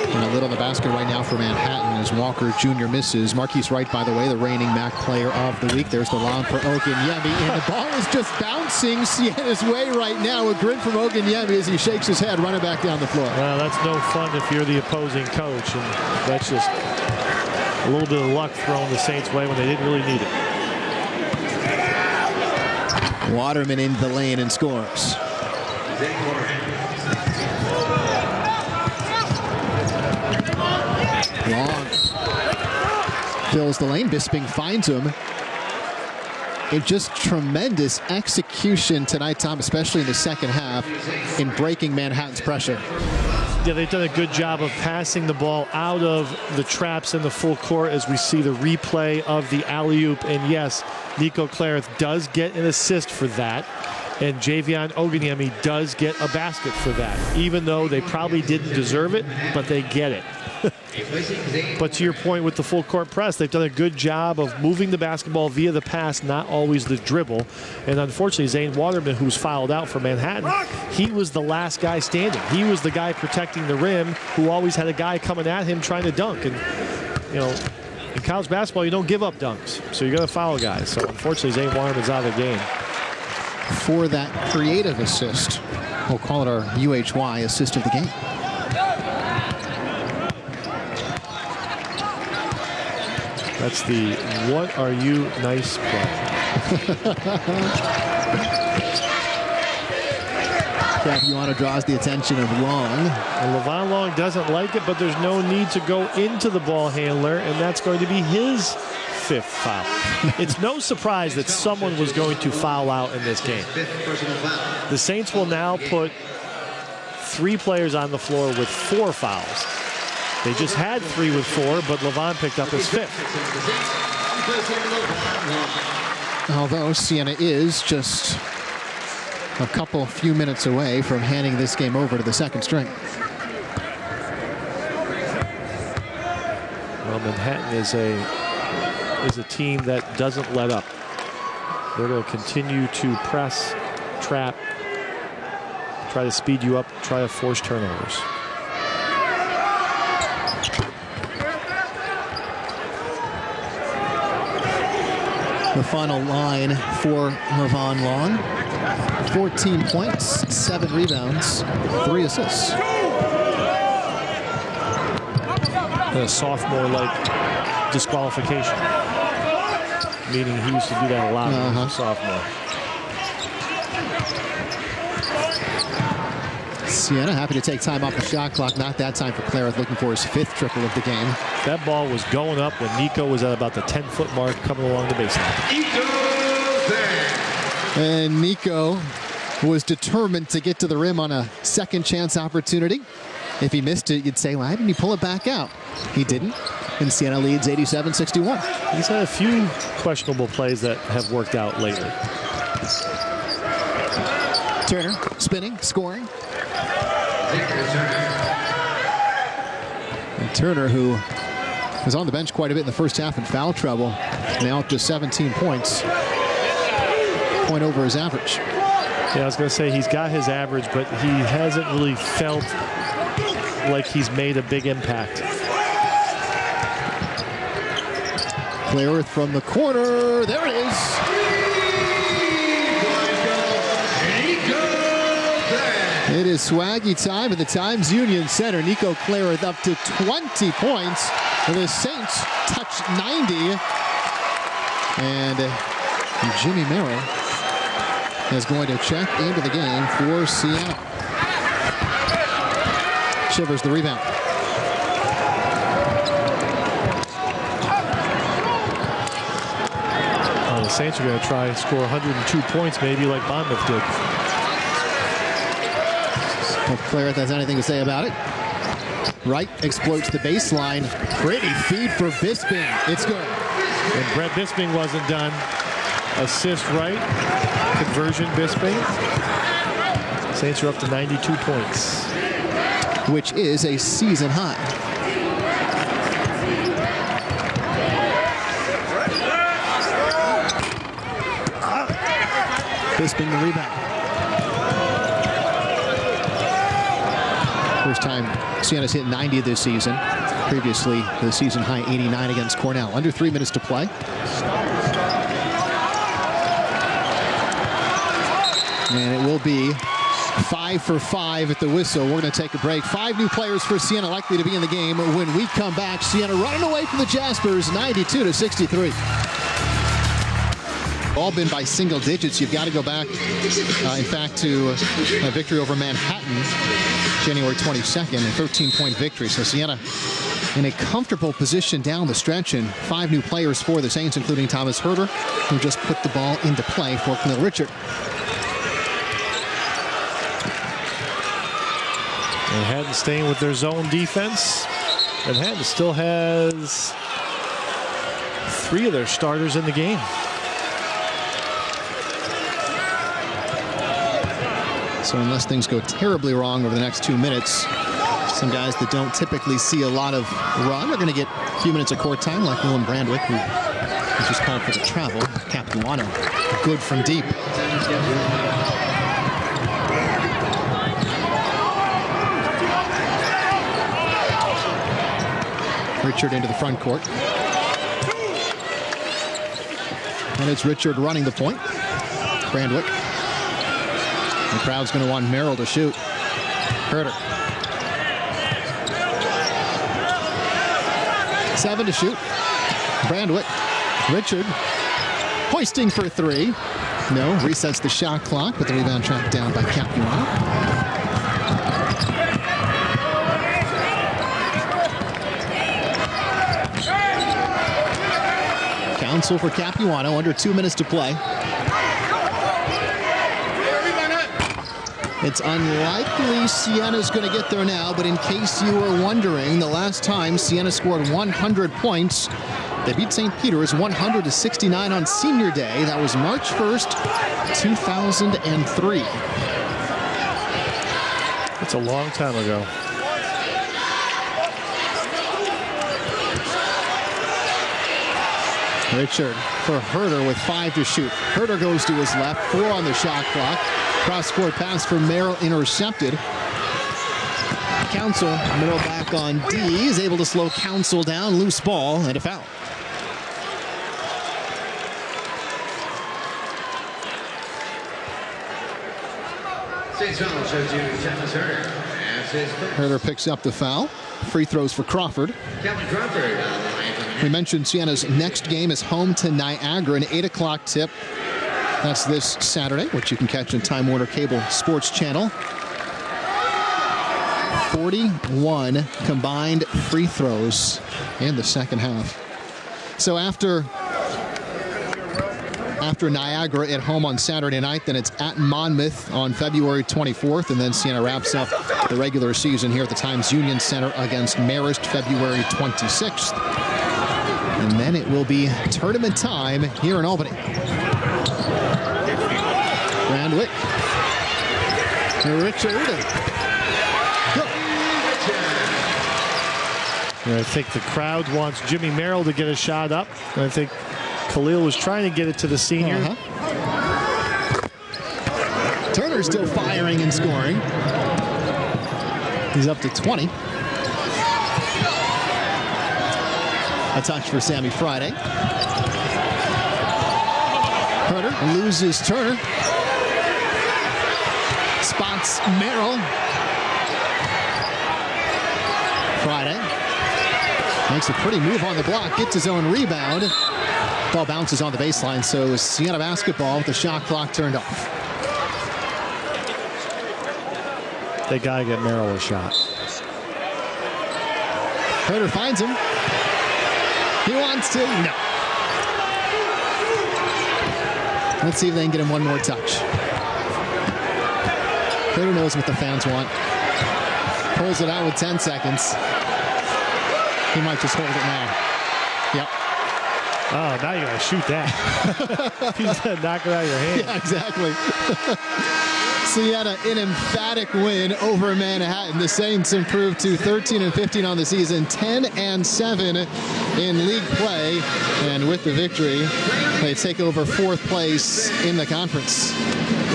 And a little in the basket right now for Manhattan as Walker Jr. misses. Marquise Wright, by the way, the reigning MAC player of the week. There's the lob for Oganyemi, and the ball is just bouncing Siena's way right now. A grin from Oganyemi as he shakes his head, running back down the floor. Well, that's no fun if you're the opposing coach, and that's just a little bit of luck thrown the Saints' way when they didn't really need it. Waterman into the lane and scores. Long fills the lane. Bisping finds him. It's just tremendous execution tonight, Tom, especially in the second half, in breaking Manhattan's pressure. Yeah, they've done a good job of passing the ball out of the traps in the full court as we see the replay of the alley-oop. And yes, Nico Clarith does get an assist for that. And Javion Oganyemi does get a basket for that, even though they probably didn't deserve it, but they get it. But to your point with the full court press, they've done a good job of moving the basketball via the pass, not always the dribble. And unfortunately, Zane Waterman, who's fouled out for Manhattan, he was the last guy standing. He was the guy protecting the rim who always had a guy coming at him trying to dunk. And, you know, in college basketball, you don't give up dunks. So you're going to foul guys. So unfortunately, Zane Waterman's out of the game. For that creative assist, we'll call it our UHY assist of the game. That's the "What are you nice" play. Capuano draws the attention of Long. And Levon Long doesn't like it, but there's no need to go into the ball handler, and that's going to be his fifth foul. It's no surprise that someone was going to foul out in this game. The Saints will now put 3 players on the floor with 4 fouls. They just had 3 with 4, but Levon picked up his 5th. Although Siena is just a few minutes away from handing this game over to the second string. Well, Manhattan is a team that doesn't let up. They're going to continue to press, trap, try to speed you up, try to force turnovers. The final line for Levon Long: 14 points, 7 rebounds, 3 assists. A sophomore-like disqualification, meaning he used to do that a lot when he was a sophomore. Siena happy to take time off the shot clock. Not that time for Clarith, looking for his 5th triple of the game. That ball was going up when Nico was at about the 10-foot mark coming along the baseline. And Nico was determined to get to the rim on a second chance opportunity. If he missed it, you'd say, why didn't he pull it back out? He didn't. And Siena leads 87-61. He's had a few questionable plays that have worked out lately. Turner spinning, scoring. And Turner, who was on the bench quite a bit in the first half in foul trouble, now up to 17 points. Point over his average. Yeah, I was going to say he's got his average, but he hasn't really felt like he's made a big impact. Clarith from the corner. There it is. It is swaggy time at the Times Union Center. Nico Clarith up to 20 points. The Saints touch 90. And Jimmy Merrill is going to check into the game for Siena. Shivers the rebound. Oh, the Saints are going to try and score 102 points, maybe like Monmouth did. If Clarith has anything to say about it. Wright exploits the baseline. Pretty feed for Bisping. It's good. And Brett Bisping wasn't done. Assist Wright. Conversion Bisping. Saints are up to 92 points. Which is a season high. Bisping the rebound. First time Siena's hit 90 this season. Previously, the season high 89 against Cornell. Under 3 minutes to play. And it will be 5 for 5 at the whistle. We're going to take a break. 5 new players for Siena likely to be in the game when we come back. Siena running away from the Jaspers, 92-63. All been by single digits. You've got to go back, in fact, to a victory over Manhattan, January 22nd, a 13-point victory. So Siena in a comfortable position down the stretch, and 5 new players for the Saints, including Thomas Herter, who just put the ball into play for Khalil Richard. Manhattan staying with their zone defense. Manhattan still has 3 of their starters in the game. So unless things go terribly wrong over the next 2 minutes, some guys that don't typically see a lot of run are going to get a few minutes of court time, like Willem Brandwick, who was just called for the travel. Capuano, good from deep. Richard into the front court. And it's Richard running the point. Brandwick. The crowd's going to want Merrill to shoot. Herter. 7 to shoot. Brandwick. Richard. Hoisting for 3. No, resets the shot clock, but the rebound tracked down by Capuano. Counsel for Capuano, under 2 minutes to play. It's unlikely Siena's going to get there now, but in case you were wondering, the last time Siena scored 100 points, they beat St. Peter's 100-69 on Senior Day. That was March 1st, 2003. That's a long time ago. Richard for Herter with 5 to shoot. Herter goes to his left, 4 on the shot clock. Cross-court pass for Merrill intercepted. Counsel, middle back on D, is able to slow Counsel down. Loose ball and a foul. Herter picks up the foul. Free throws for Crawford. We mentioned Siena's next game is home to Niagara, an 8 o'clock tip. That's this Saturday, which you can catch on Time Warner Cable Sports Channel. 41 combined free throws in the second half. So after Niagara at home on Saturday night, then it's at Monmouth on February 24th, and then Siena wraps up the regular season here at the Times Union Center against Marist February 26th. And then it will be tournament time here in Albany. Brandwick. Richard. And I think the crowd wants Jimmy Merrill to get a shot up. And I think Khalil was trying to get it to the senior. Turner's still firing and scoring. He's up to 20. A touch for Sammy Friday. Herter loses Turner. Spots Merrill. Friday makes a pretty move on the block, gets his own rebound. Ball bounces on the baseline, so Siena basketball with the shot clock turned off. They gotta get Merrill a shot. Herter finds him. He wants to. No. Let's see if they can get him one more touch. Herter knows what the fans want. Pulls it out with 10 seconds. He might just hold it now. Yep. Oh, now you gotta shoot that. He's gonna knock it out of your hand. Yeah, exactly. Siena, an emphatic win over Manhattan. The Saints improved to 13-15 on the season, 10-7 in league play, and with the victory, they take over 4th place in the conference.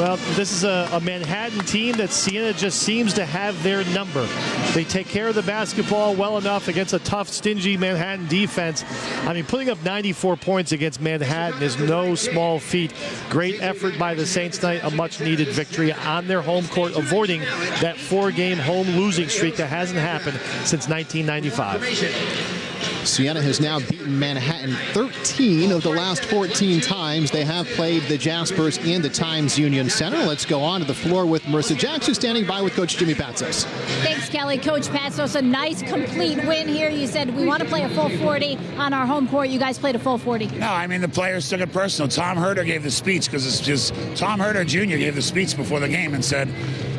Well, this is a Manhattan team that Siena just seems to have their number. They take care of the basketball well enough against a tough, stingy Manhattan defense. I mean, putting up 94 points against Manhattan is no small feat. Great effort by the Saints tonight, a much-needed victory on their home court, avoiding that 4-game home losing streak that hasn't happened since 1995. Siena has now beaten Manhattan 13 of the last 14 times they have played the Jaspers in the Times Union Center. Let's go on to the floor with Marissa Jacks, who's standing by with Coach Jimmy Patsos. Thanks, Kelly. Coach Patsos, a nice, complete win here. You said we want to play a full 40 on our home court. You guys played a full 40. No, I mean, the players took it personal. Tom Herter gave the speech because it's just Tom Herter Jr. gave the speech before the game and said,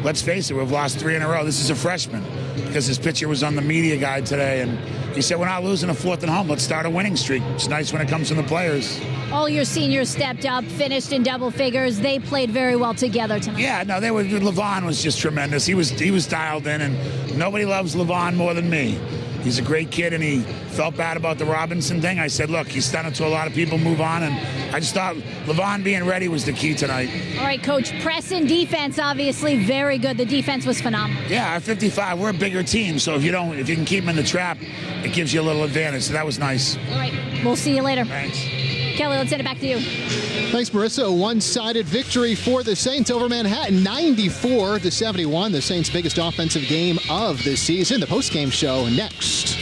let's face it, we've lost 3 in a row. This is a freshman because his picture was on the media guide today. And he said, we're not losing a 4th and home. Let's start a winning streak. It's nice when it comes from the players. All your seniors stepped up, finished in double figures. They played very well together tonight. Yeah, no, Levon was just tremendous. He was dialed in, and nobody loves Levon more than me. He's a great kid, and he felt bad about the Robinson thing. I said, look, he's done it to a lot of people, move on, and I just thought Levon being ready was the key tonight. All right, Coach, press and defense, obviously very good. The defense was phenomenal. Yeah, at 55, we're a bigger team, so if you can keep him in the trap, it gives you a little advantage, so that was nice. All right, we'll see you later. Thanks. Kelly, let's send it back to you. Thanks, Marissa. A one-sided victory for the Saints over Manhattan, 94-71. The Saints' biggest offensive game of the season. The post-game show next.